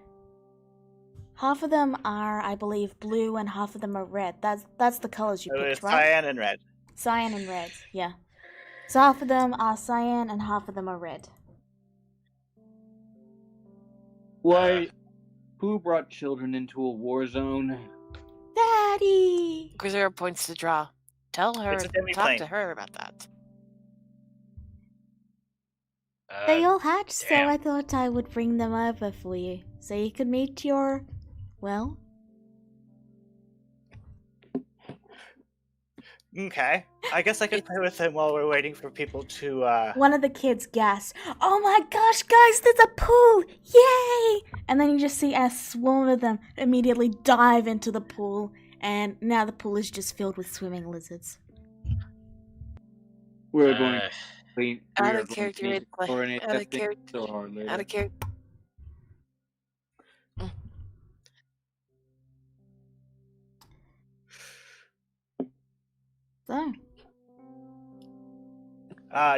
S2: I believe, blue, and half of them are red. That's the colors you
S3: It was
S2: picked, right?
S3: cyan and red.
S2: Cyan and red, yeah. So half of them are cyan and half of them are red.
S4: Why? Who brought children into a war zone?
S2: Daddy!
S6: Grisero points to Draw. Tell her,
S3: It's a demi
S6: talk
S3: plane.
S6: to her about that.
S2: They all hatched, so
S7: damn.
S2: I thought I would bring them over for you. So you could meet your... well...
S3: Okay. I guess I could play with him while we're waiting for people to,
S2: One of the kids gasped, "Oh my gosh, guys, there's a pool! Yay!" And then you just see a swarm of them immediately dive into the pool, and now the pool is just filled with swimming lizards.
S4: We're going
S6: Out of character,
S4: for an
S6: out of
S4: accepting
S6: character,
S4: store later.
S6: out of character.
S2: So,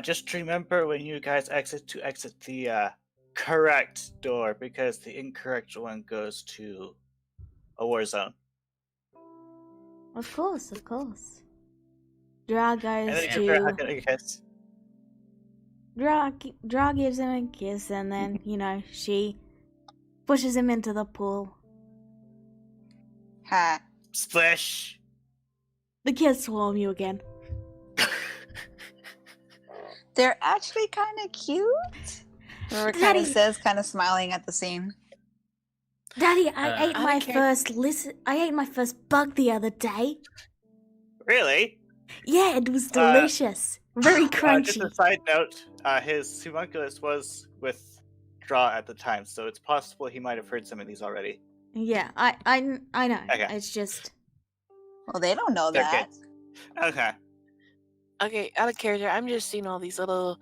S3: Just remember when you guys exit to exit the correct door, because the incorrect one goes to a war zone.
S2: of course. Draw
S3: And
S2: goes
S3: then you have
S2: to...
S3: to kiss.
S2: Draw gives him a kiss, and then, she pushes him into the pool.
S1: Ha.
S3: Splish!
S2: The kids swarm you again.
S1: They're actually kind of cute. River kind
S2: Daddy.
S1: of says, kind of smiling at the scene.
S2: Daddy, I ate
S6: I
S2: my
S6: don't care.
S2: first bug the other day.
S3: Really?
S2: Yeah, it was delicious. Very
S3: Just
S2: crunchy.
S3: a side note, his homunculus was with Draw at the time, so it's possible he might have heard some of these already.
S2: Yeah, I know.
S3: Okay.
S2: It's just...
S1: Well, they don't know
S3: They're
S1: that.
S3: kids. Okay.
S6: Okay, out of character. I'm just seeing all these little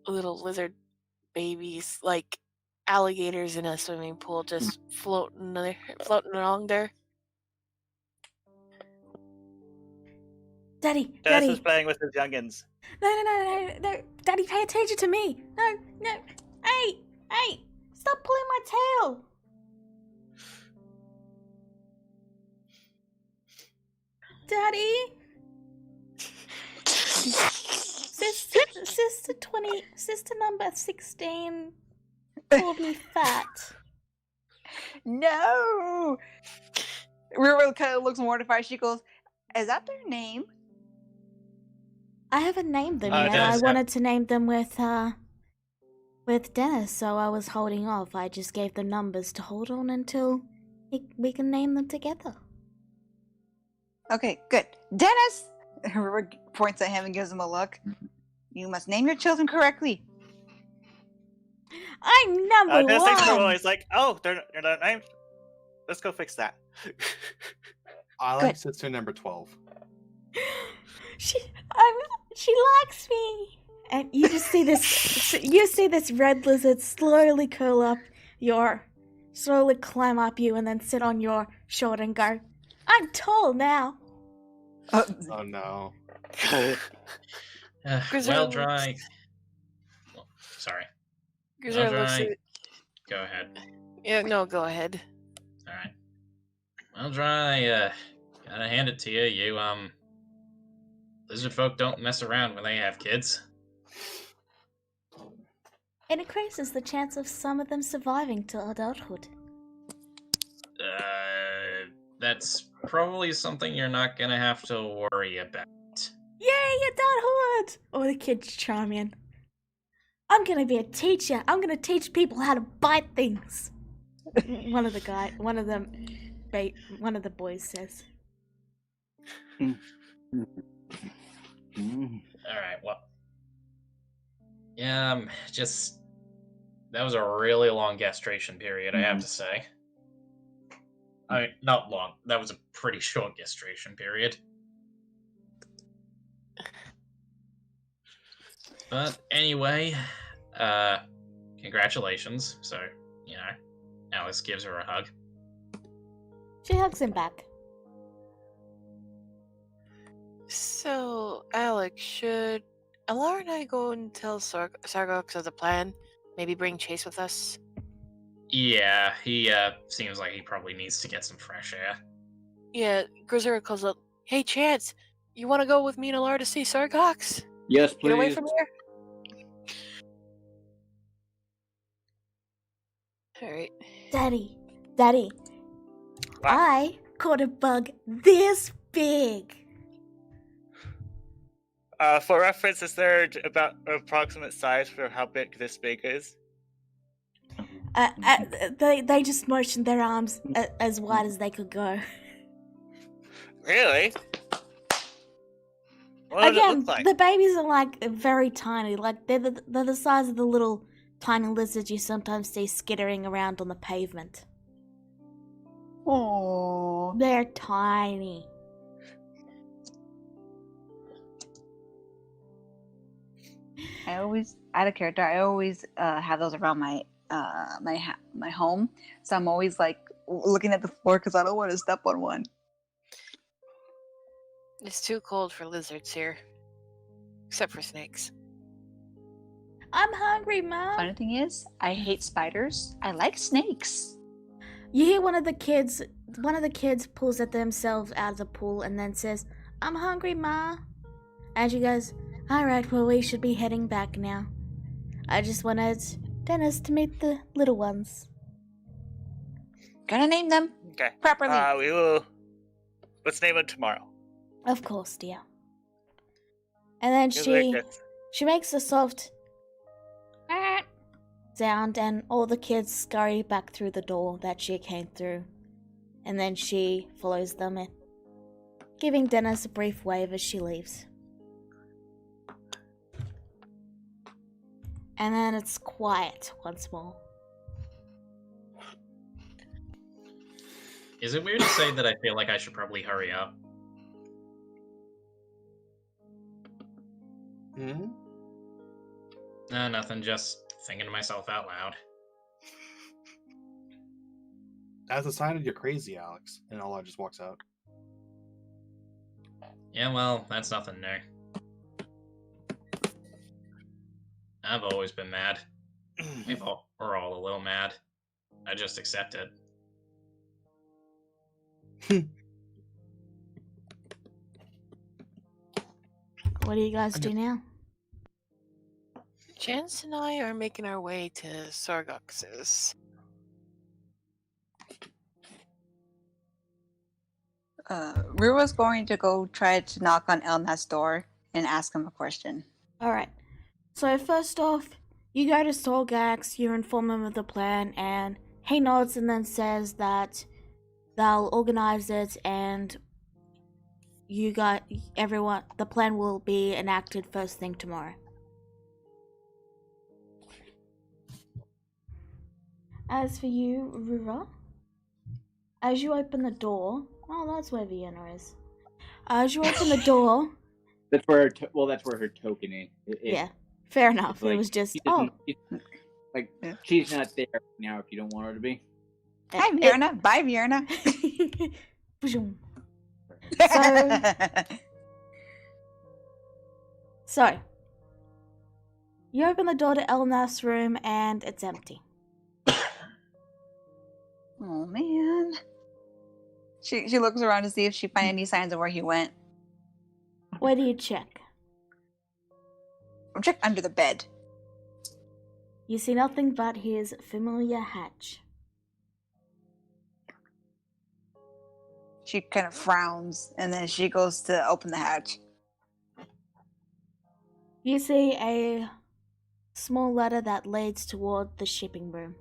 S6: lizard babies, like alligators in a swimming pool, just floating along there.
S2: Daddy,
S3: Dennis is
S2: Daddy.
S3: playing with his youngins.
S2: No. Daddy, pay attention to me. No. Hey, stop pulling my tail. Daddy. Sister number 16 called me fat.
S1: No! River kind of looks mortified. She goes, "Is that their name?"
S2: I haven't named them yet.
S7: Dennis,
S2: I wanted to name them with Dennis, so I was holding off. I just gave them numbers to hold on until we can name them together.
S1: Okay, good. Dennis! River points at him and gives him a look. You must name your children correctly.
S2: I'm number
S3: Dennis thinks
S2: one.
S3: he's like, oh, they're not named. Let's go fix that.
S5: I like
S1: Good.
S5: sister number 12.
S2: She likes me. And you just see this. You see this red lizard slowly slowly climb up you, and then sit on your shoulder and go, "I'm tall now."
S5: Oh no.
S7: Well, Dry. Well, sorry.
S6: Grizzly looks
S7: Dry.
S6: at...
S7: Go ahead.
S6: Yeah, no, go ahead.
S7: All right. Well, Dry. Gotta hand it to you. You lizard folk don't mess around when they have kids.
S2: It increases the chance of some of them surviving to adulthood.
S7: That's probably something you're not gonna have to worry about.
S2: Yay, adulthood! Oh, the kids chime in. I'm gonna be a teacher. I'm gonna teach people how to bite things. One of the boys says.
S7: All right. Well. Yeah. Just that was a really long gestation period, I have to say. I mean, not long. That was a pretty short gestation period. But anyway, congratulations. So, Alice gives her a hug.
S2: She hugs him back.
S6: So, Alex, should Alara and I go and tell Sargox of the plan? Maybe bring Chase with us?
S7: Yeah, he seems like he probably needs to get some fresh air.
S6: Yeah, Grizzly calls up, "Hey, Chance, you want to go with me and Alara to see Sargox?
S4: Yes,
S6: Get away
S4: please.
S6: from here?" Alright.
S2: Daddy,
S3: What?
S2: I caught a bug this big.
S3: For reference, is there about an approximate size for how big this big is?
S2: They just motioned their arms as wide as they could go.
S3: Really? What does it
S2: Again,
S3: look like?
S2: the babies are like very tiny. Like they're the size of the little tiny lizards you sometimes see skittering around on the pavement.
S1: Oh.
S2: They're tiny.
S1: I always, out of character, I always have those around my my home. So I'm always like looking at the floor because I don't want to step on one.
S6: It's too cold for lizards here. Except for snakes.
S2: I'm hungry, Mom.
S1: Funny thing is, I hate spiders. I like snakes.
S2: You hear one of the kids pulls at themselves out of the pool and then says, "I'm hungry, Ma." And she goes, "Alright, well, we should be heading back now. I just wanted Dennis to meet the little ones."
S1: Gonna name them
S3: Okay.
S1: properly.
S3: We will. Let's name it tomorrow.
S2: Of course, dear. And then she makes a soft sound, and all the kids scurry back through the door that she came through. And then she follows them in, giving Dennis a brief wave as she leaves. And then it's quiet once more.
S7: Is it weird to say that I feel like I should probably hurry up?
S5: Hmm?
S7: No, nothing. Just thinking to myself out loud.
S5: As a sign of you're crazy, Alex. And Ola just walks out.
S7: Yeah, well, that's nothing new. I've always been mad. We're all a little mad. I just accept it.
S2: What do you guys do now?
S6: Chance and I are making our way to Sorgox's.
S1: Rua's going to go try to knock on Elna's door and ask him a question.
S2: Alright. So first off, you go to Sorgax, you inform him of the plan, and he nods and then says that they'll organize it and the plan will be enacted first thing tomorrow. As for you, Rura, as you open the door, that's where Vienna is. As you open the door,
S4: That's where that's where her token is.
S2: yeah, fair enough.
S4: Like,
S2: It was just
S4: she's not there now if you don't want her to be.
S1: Hi, Vierna. Bye, Vierna.
S2: So, you open the door to Elnas's room and it's empty.
S1: Oh man. She looks around to see if she finds any signs of where he went.
S2: Where do you check?
S1: I'll check under the bed.
S2: You see nothing but his familiar hatch.
S1: She kind of frowns and then she goes to open the hatch.
S2: You see a small ladder that leads toward the shipping room.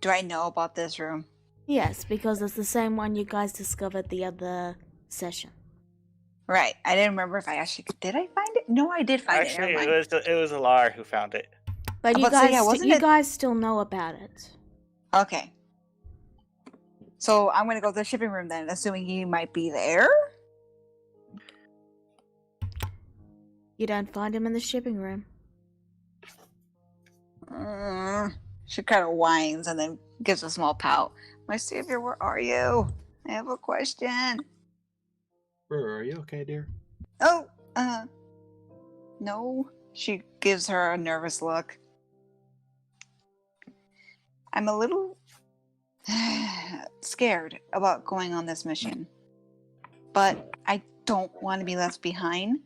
S1: Do I know about this room?
S2: Yes, because it's the same one you guys discovered the other session.
S1: Right. I didn't remember if I actually did. I find it? No, I did find
S3: Actually,
S1: it.
S3: it was Alar who found it.
S2: But you guys still know about it.
S1: Okay. So I'm gonna go to the shipping room then, assuming he might be there.
S2: You don't find him in the shipping room.
S1: She kind of whines and then gives a small pout. My savior, where are you? I have a question.
S5: Are you okay, dear?
S1: Oh, no. She gives her a nervous look. I'm a little scared about going on this mission, but I don't want to be left behind.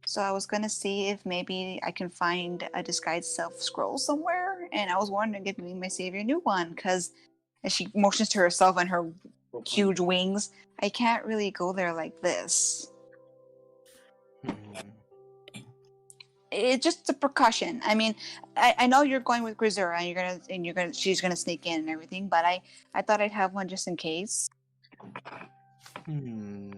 S1: So I was going to see if maybe I can find a disguised self scroll somewhere, and I was wondering if maybe my savior knew one, because as she motions to herself and her huge wings, I can't really go there like this. It's just a precaution. I mean, I know you're going with Grisura, and she's gonna sneak in and everything, but I thought I'd have one just in case. And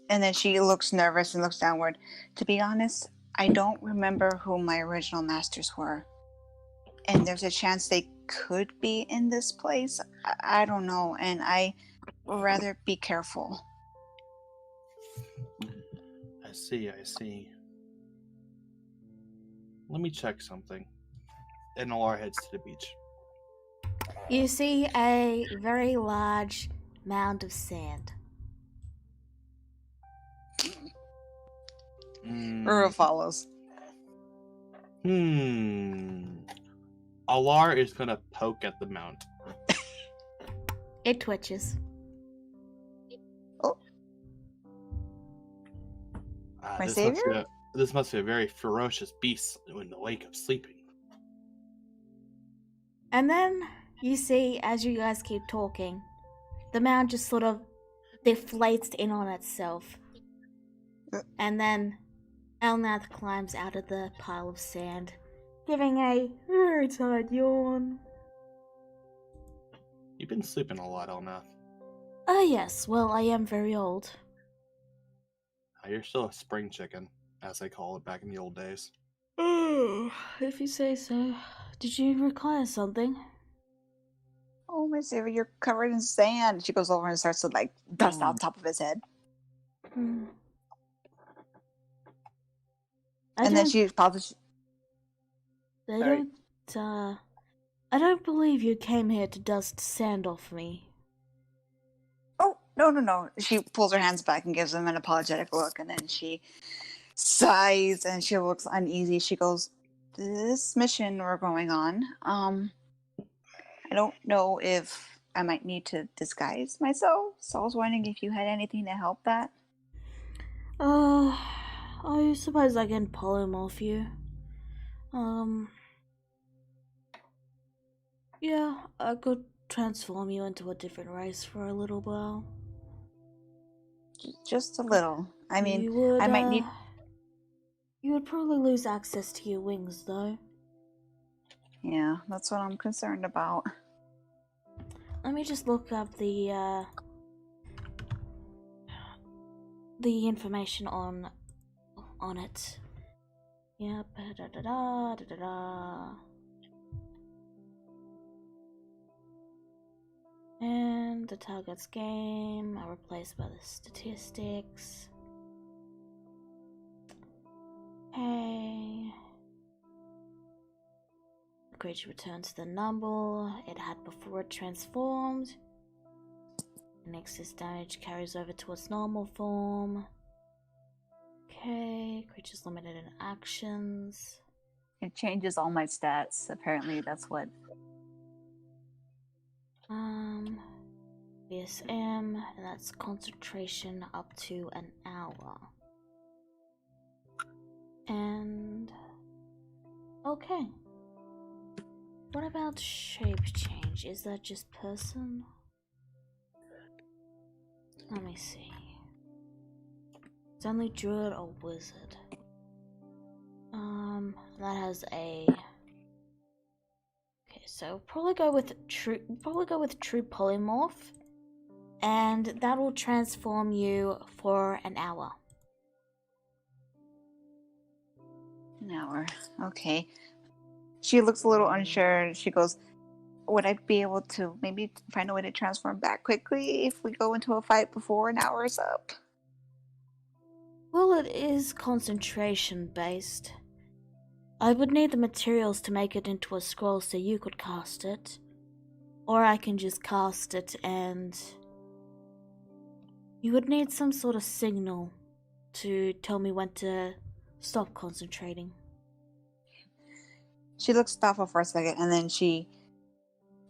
S1: then she looks nervous and looks downward. To be honest, I don't remember who my original masters were, and there's a chance they could be in this place. I don't know, and I would rather be careful.
S5: I I see. Let me check something. And Alar heads to the beach.
S2: You see a very large mound of sand.
S1: Ura follows.
S5: Alar is gonna poke at the mount.
S2: It twitches.
S1: Oh. My savior?
S5: This must be a very ferocious beast in the wake of sleeping.
S2: And then you see, as you guys keep talking, the mound just sort of deflates in on itself. And then Elnath climbs out of the pile of sand, giving a very tired yawn.
S5: You've been sleeping a lot, Elnath.
S2: Oh yes, well, I am very old.
S5: You're still a spring chicken, as they call it back in the old days.
S2: Oh, if you say so. Did you require something?
S1: Oh, my savior, you're covered in sand. She goes over and starts to like dust out top of his head. And then she pauses.
S2: I don't believe you came here to dust sand off me.
S1: Oh, no. She pulls her hands back and gives him an apologetic look, and then she sighs and she looks uneasy. She goes, this mission we're going on, I don't know if I might need to disguise myself, so I was wondering if you had anything to help that.
S2: I suppose I can polymorph you. Yeah, I could transform you into a different race for a little while.
S1: Just a little. I mean,
S2: I
S1: might need...
S2: You would probably lose access to your wings, though.
S1: Yeah, that's what I'm concerned about.
S2: Let me just look up the information on it. Yep. And the target's game are replaced by the statistics. Okay. The creature returns to the number it had before it transformed. And excess damage carries over to its normal form. Okay, creature's limited in actions.
S1: It changes all my stats. Apparently, that's what.
S2: BSM, and that's concentration up to an hour. And okay. What about shape change? Is that just person? Let me see. It's only druid or wizard. That has a. Okay, so probably go with true polymorph, and that will transform you for an hour.
S1: An hour. Okay. She looks a little unsure. She goes, would I be able to maybe find a way to transform back quickly if we go into a fight before an hour is up?
S2: Well, it is concentration based. I would need the materials to make it into a scroll so you could cast it. Or I can just cast it and... You would need some sort of signal to tell me when to stop concentrating.
S1: She looks thoughtful for a second, and then she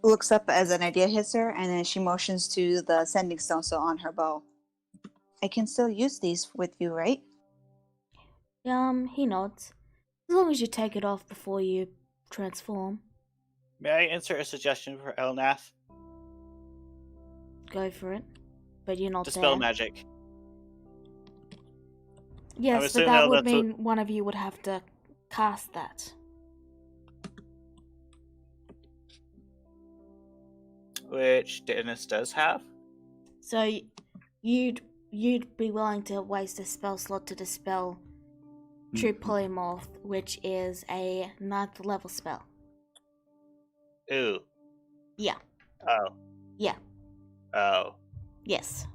S1: looks up as an idea hits her, and then she motions to the sending stone still on her bow. I can still use these with you, right?
S2: He nods. As long as you take it off before you transform.
S3: May I insert a suggestion for Elnath?
S2: Go for it. But you're not
S3: Dispel
S2: there.
S3: magic.
S2: Yes, but that would mean one of you would have to cast that.
S3: Which Dennis does have.
S2: So you'd be willing to waste a spell slot to dispel True Polymorph, which is a 9th level spell.
S3: Ooh.
S2: Yeah.
S3: Oh.
S2: Yeah.
S3: Oh.
S2: Yes.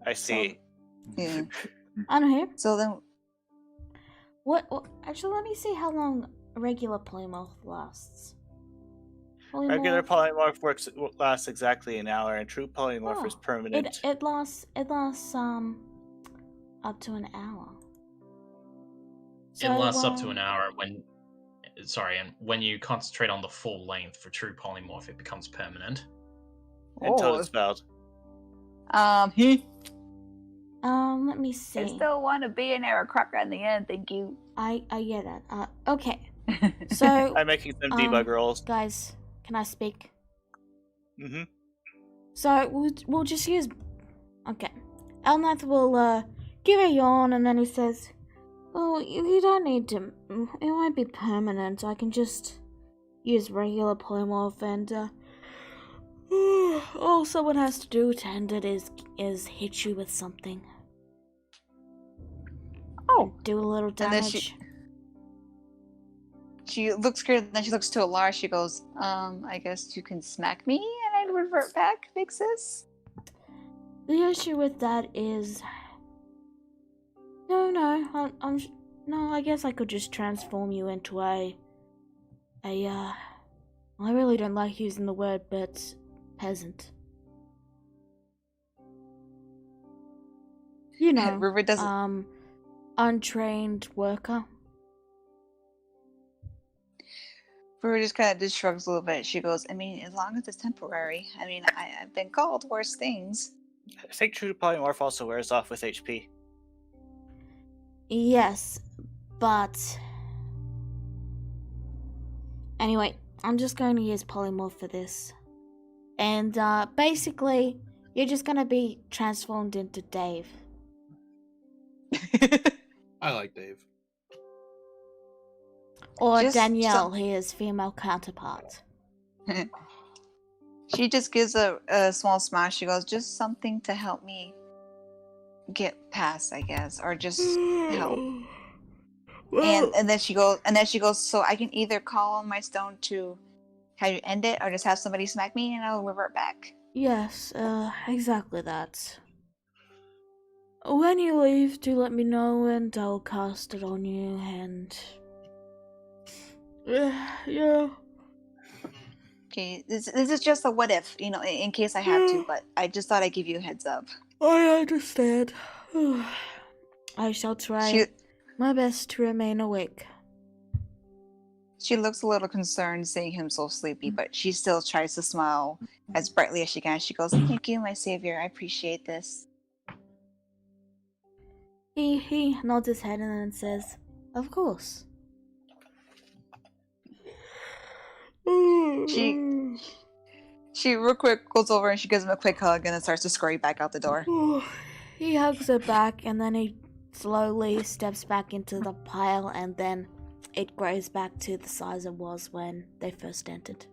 S3: I see.
S1: Yeah.
S2: I'm here.
S1: So then,
S2: What? Actually, let me see how long a regular polymorph lasts.
S3: Regular polymorph lasts exactly an hour, and true polymorph is
S2: Oh,
S3: permanent.
S2: It lasts up to an hour.
S7: It lasts up to an hour when, and when you concentrate on the full length for true polymorph, it becomes permanent.
S3: Until
S1: oh,
S3: it's spelled.
S2: Let me see.
S1: I still want to be an Aarakocra in the end. Thank you.
S2: I get that. Okay. So
S3: I'm making some debug rolls.
S2: guys, can I speak?
S3: Mm-hmm.
S2: So we'll just use. Okay, Elnath will give a yawn and then he says, "Oh, you don't need to. It won't be permanent. I can just use regular polymorph and all someone has to do to end it is hit you with something.
S1: Oh,
S2: Do a little
S1: and then
S2: damage."
S1: she looks scared. Then she looks to Alara. She goes, I guess you can smack me and I'd revert back, big sis.
S2: The issue with that is, no, I guess I could just transform you into I really don't like using the word, but peasant. You know,
S1: River doesn't.
S2: untrained worker.
S1: River just kind of just shrugs a little bit. She goes, I mean, as long as it's temporary. I mean, I've been called worse things.
S3: I think true polymorph also wears off with HP.
S2: Yes, but anyway, I'm just going to use polymorph for this. And basically, you're just going to be transformed into Dave.
S5: I like Dave.
S2: Or
S1: Just
S2: Danielle, his female counterpart.
S1: She just gives a small smile. She goes, just something to help me get past, I guess, or just help. And then she goes, so I can either call on my stone to have you end it, or just have somebody smack me and I'll revert back.
S2: Yes, exactly that. When you leave, do let me know and I'll cast it on you and... yeah.
S1: Okay, this is just a what if, in case I have to, but I just thought I'd give you a heads up.
S2: I understand. I shall try my best to remain awake.
S1: She looks a little concerned seeing him so sleepy, but she still tries to smile as brightly as she can. She goes, thank you, my savior. I appreciate this.
S2: He nods his head and then says, of course.
S1: She real quick goes over and she gives him a quick hug and then starts to scurry back out the door.
S2: He hugs her back and then he slowly steps back into the pile and then it grows back to the size it was when they first entered.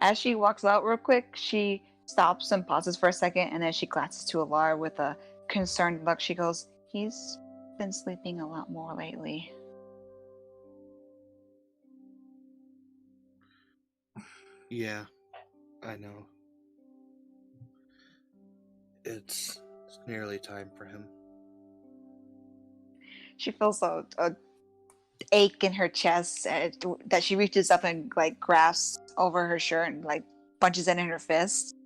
S1: As she walks out real quick, she stops and pauses for a second and then she glances to Alara with a concerned look. She goes, he's been sleeping a lot more lately.
S5: Yeah, I know. It's nearly time for him.
S1: She feels a ache in her chest that she reaches up and grasps over her shirt and punches it in her fist.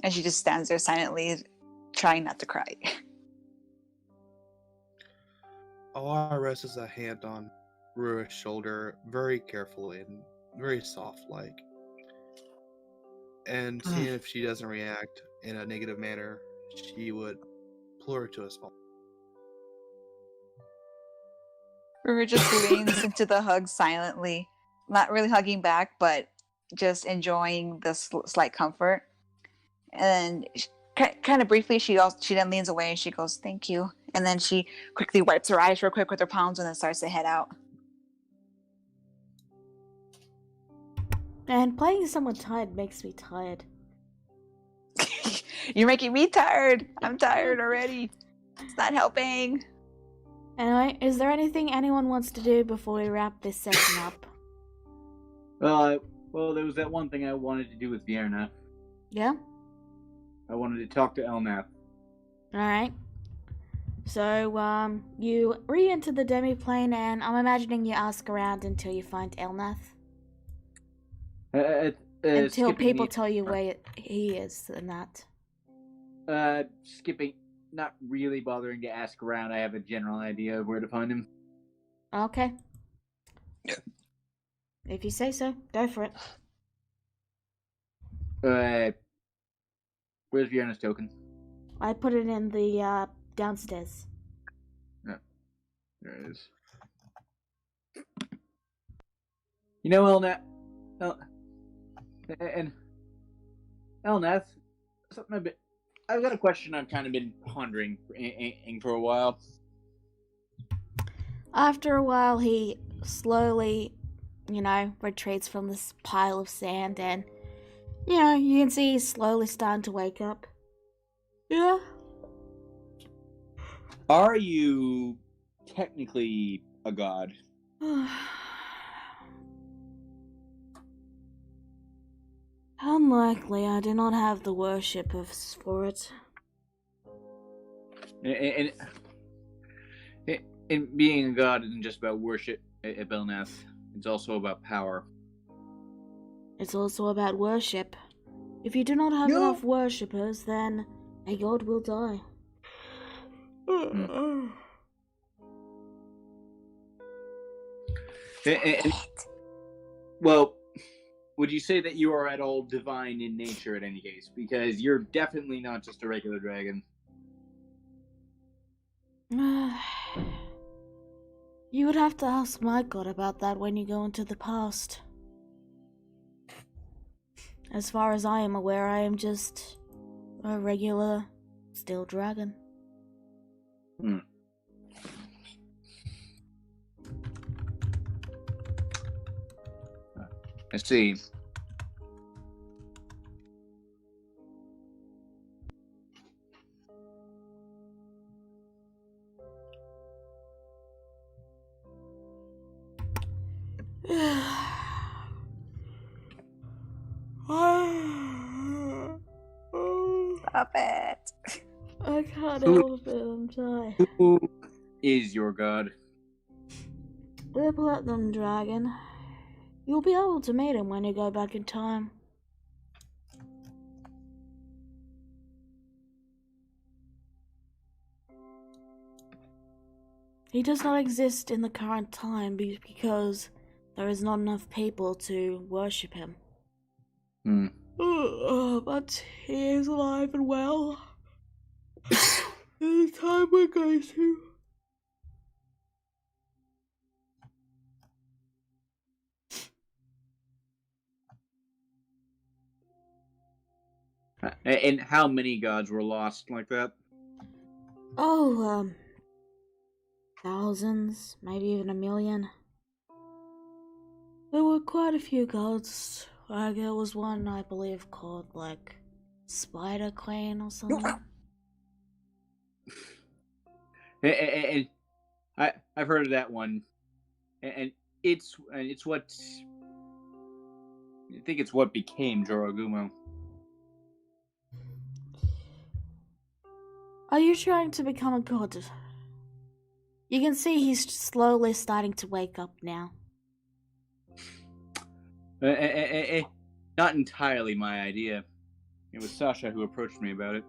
S1: And she just stands there silently, trying not to cry.
S5: Alara rests a hand on Rua's shoulder very carefully and very soft-like. And seeing if she doesn't react in a negative manner, she would pull her to a small.
S1: River just leans into the hug silently, not really hugging back, but just enjoying the slight comfort. And kind of briefly, she then leans away and she goes, "Thank you." And then she quickly wipes her eyes real quick with her palms and then starts to head out.
S2: And playing someone tired makes me tired.
S1: You're making me tired. I'm tired already. It's not helping.
S2: Anyway, is there anything anyone wants to do before we wrap this session up?
S4: Well, there was that one thing I wanted to do with Vierna.
S2: Yeah?
S4: I wanted to talk to Elnath.
S2: Alright. So, you re-enter the demi-plane, and I'm imagining you ask around until you find Elnath. Until people tell you where he is and that.
S4: Skipping, not really bothering to ask around. I have a general idea of where to find him.
S2: Okay. Yeah. If you say so, go for it.
S4: Where's Vienna's token?
S2: I put it in the, downstairs.
S4: Oh, there it is. You know, Elnath, something I've got a question I've kind of been pondering for a while.
S2: After a while, he slowly, retreats from this pile of sand, and, you can see he's slowly starting to wake up. Yeah?
S4: Are you technically a god?
S2: Unlikely. I do not have the worship for it.
S4: And being a god isn't just about worship at Belnath. It's also about power.
S2: It's also about worship. If you do not have enough worshippers, then a god will die.
S4: Well, would you say that you are at all divine in nature in any case? Because you're definitely not just a regular dragon.
S2: You would have to ask my god about that when you go into the past. As far as I am aware, I am just a regular steel dragon.
S4: I see.
S1: Stop it.
S2: I can't help it, I'm tired.
S4: Who is your god?
S2: The Bedlam Dragon. You'll be able to meet him when you go back in time. He does not exist in the current time because there is not enough people to worship him. But he is alive and well. In the time we're going to.
S4: And how many gods were lost like that?
S2: Thousands, maybe even 1 million. There were quite a few gods. There was one, I believe, called, Spider Queen or something.
S4: And I've heard of that one. And it's what... I think it's what became Jorogumo.
S2: Are you trying to become a god? You can see he's slowly starting to wake up now.
S4: Not entirely my idea. It was Sasha who approached me about it.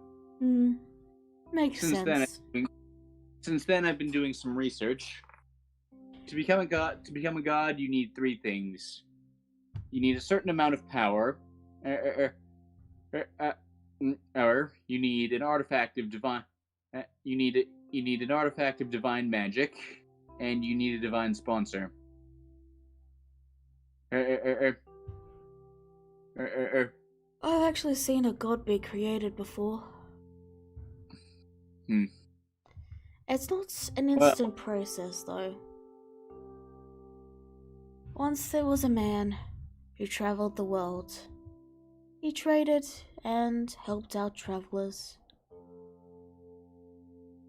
S2: Makes sense.
S4: Since then, I've been doing some research. To become a god, you need 3 things. You need a certain amount of power. You need an artifact of divine. You need an artifact of divine magic, and you need a divine sponsor.
S2: I've actually seen a god be created before. It's not an instant process, though. Once there was a man who traveled the world. He traded and helped out travelers.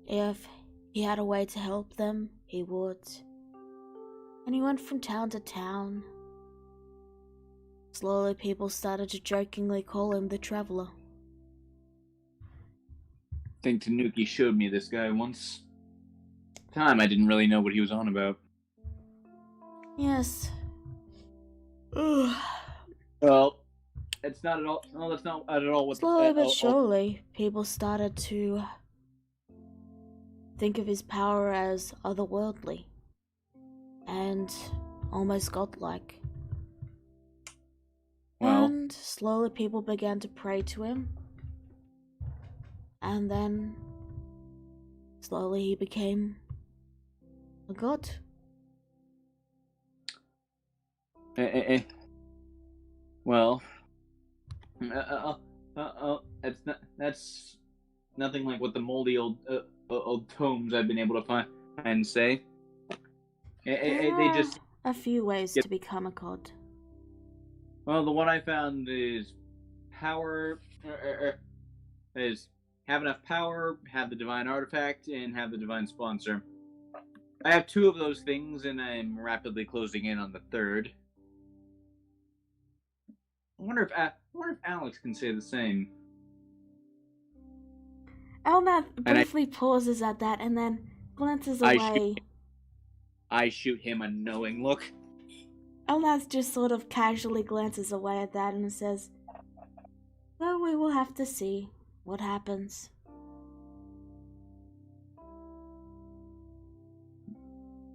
S2: If he had a way to help them, he would. And he went from town to town, Slowly, people started to jokingly call him the Traveler.
S4: I think Tanuki showed me this guy once. Time I didn't really know what he was on about.
S2: Yes. Ugh.
S4: Well, it's not at all. No, that's not at all what.
S2: Slowly but surely, people started to think of his power as otherworldly and almost godlike.
S4: Well,
S2: And slowly people began to pray to him. And then slowly he became a god.
S4: Well, that's nothing like what the moldy old tomes I've been able to find and say. They just
S2: a few ways to become a god.
S4: Well, the one I found is power, is have enough power, have the divine artifact, and have the divine sponsor. I have 2 of those things, and I'm rapidly closing in on the 3rd. I wonder if Alex can say the same.
S2: Elnath briefly pauses at that and then glances away.
S4: I shoot him a knowing look.
S2: Elnath just sort of casually glances away at that and says, well, we will have to see what happens.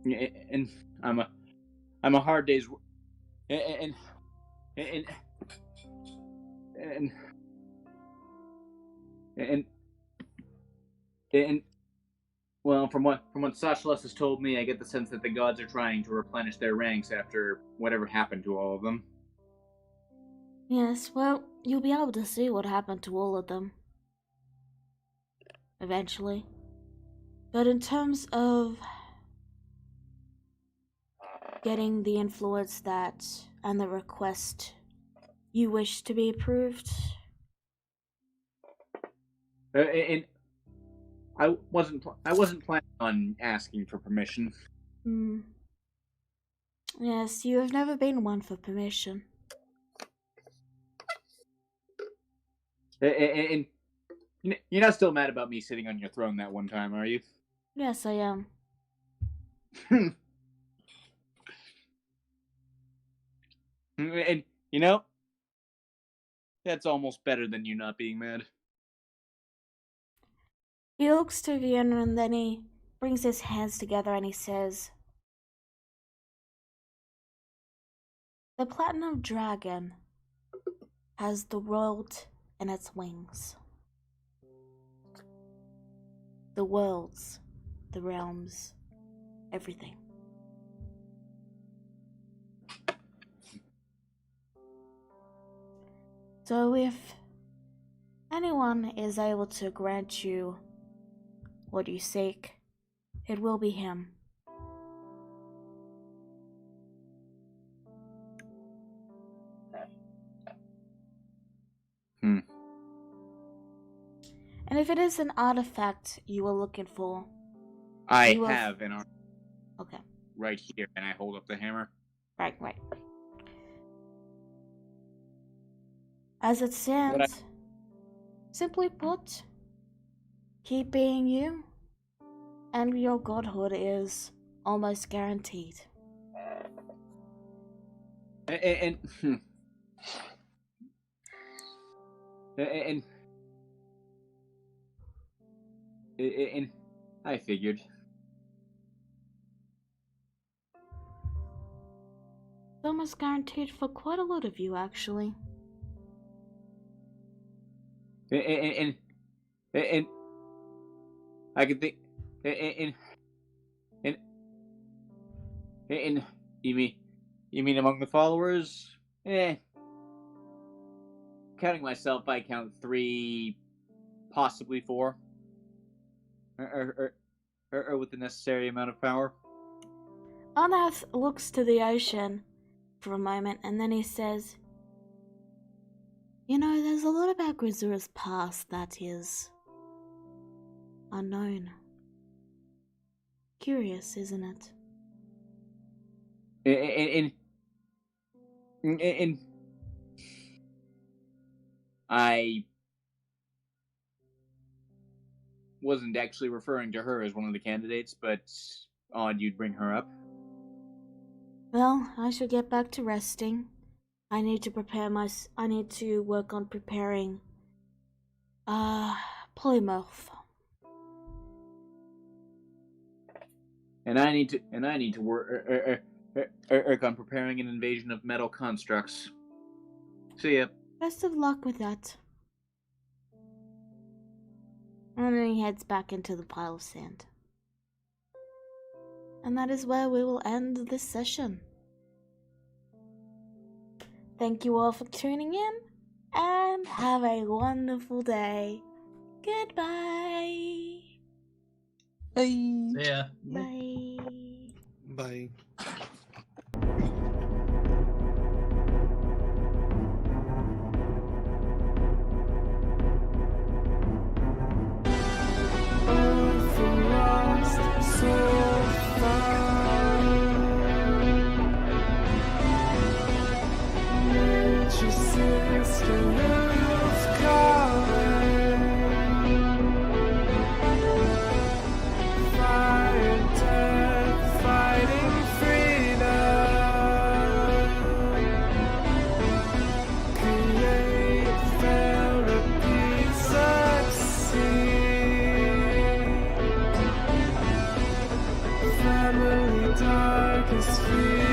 S4: And I'm a hard day's and well, from what Sashalas has told me, I get the sense that the gods are trying to replenish their ranks after whatever happened to all of them.
S2: Yes, well, you'll be able to see what happened to all of them. Eventually. But in terms of getting the influence that and the request you wish to be approved.
S4: And I wasn't planning on asking for permission.
S2: Yes, you have never been one for permission.
S4: And you're not still mad about me sitting on your throne that one time, are you?
S2: Yes, I am.
S4: And that's almost better than you not being mad.
S2: He looks to Vienna and then he brings his hands together and he says, the Platinum Dragon has the world in its wings. The worlds, the realms, everything. So if anyone is able to grant you what you seek, it will be him. And if it is an artifact you are looking for,
S4: I have an artifact.
S2: Okay.
S4: Right here, and I hold up the hammer.
S2: Right. As it stands, simply put, keep being you, and your godhood is almost guaranteed.
S4: And I figured.
S2: It's almost guaranteed for quite a lot of you, actually.
S4: And I could think. And you mean among the followers? Counting myself, I count 3, possibly 4. Or with the necessary amount of power.
S2: Anath looks to the ocean for a moment and then he says, there's a lot about Grisura's past that is unknown. Curious, isn't it?
S4: I wasn't actually referring to her as one of the candidates, but odd you'd bring her up.
S2: Well, I should get back to resting. I need to work on preparing polymorph.
S4: And I need to work on preparing an invasion of metal constructs. See ya.
S2: Best of luck with that. And then he heads back into the pile of sand. And that is where we will end this session. Thank you all for tuning in, and have a wonderful day. Goodbye.
S1: Bye.
S7: Yeah.
S2: Bye.
S5: Bye.
S9: Darkest fear.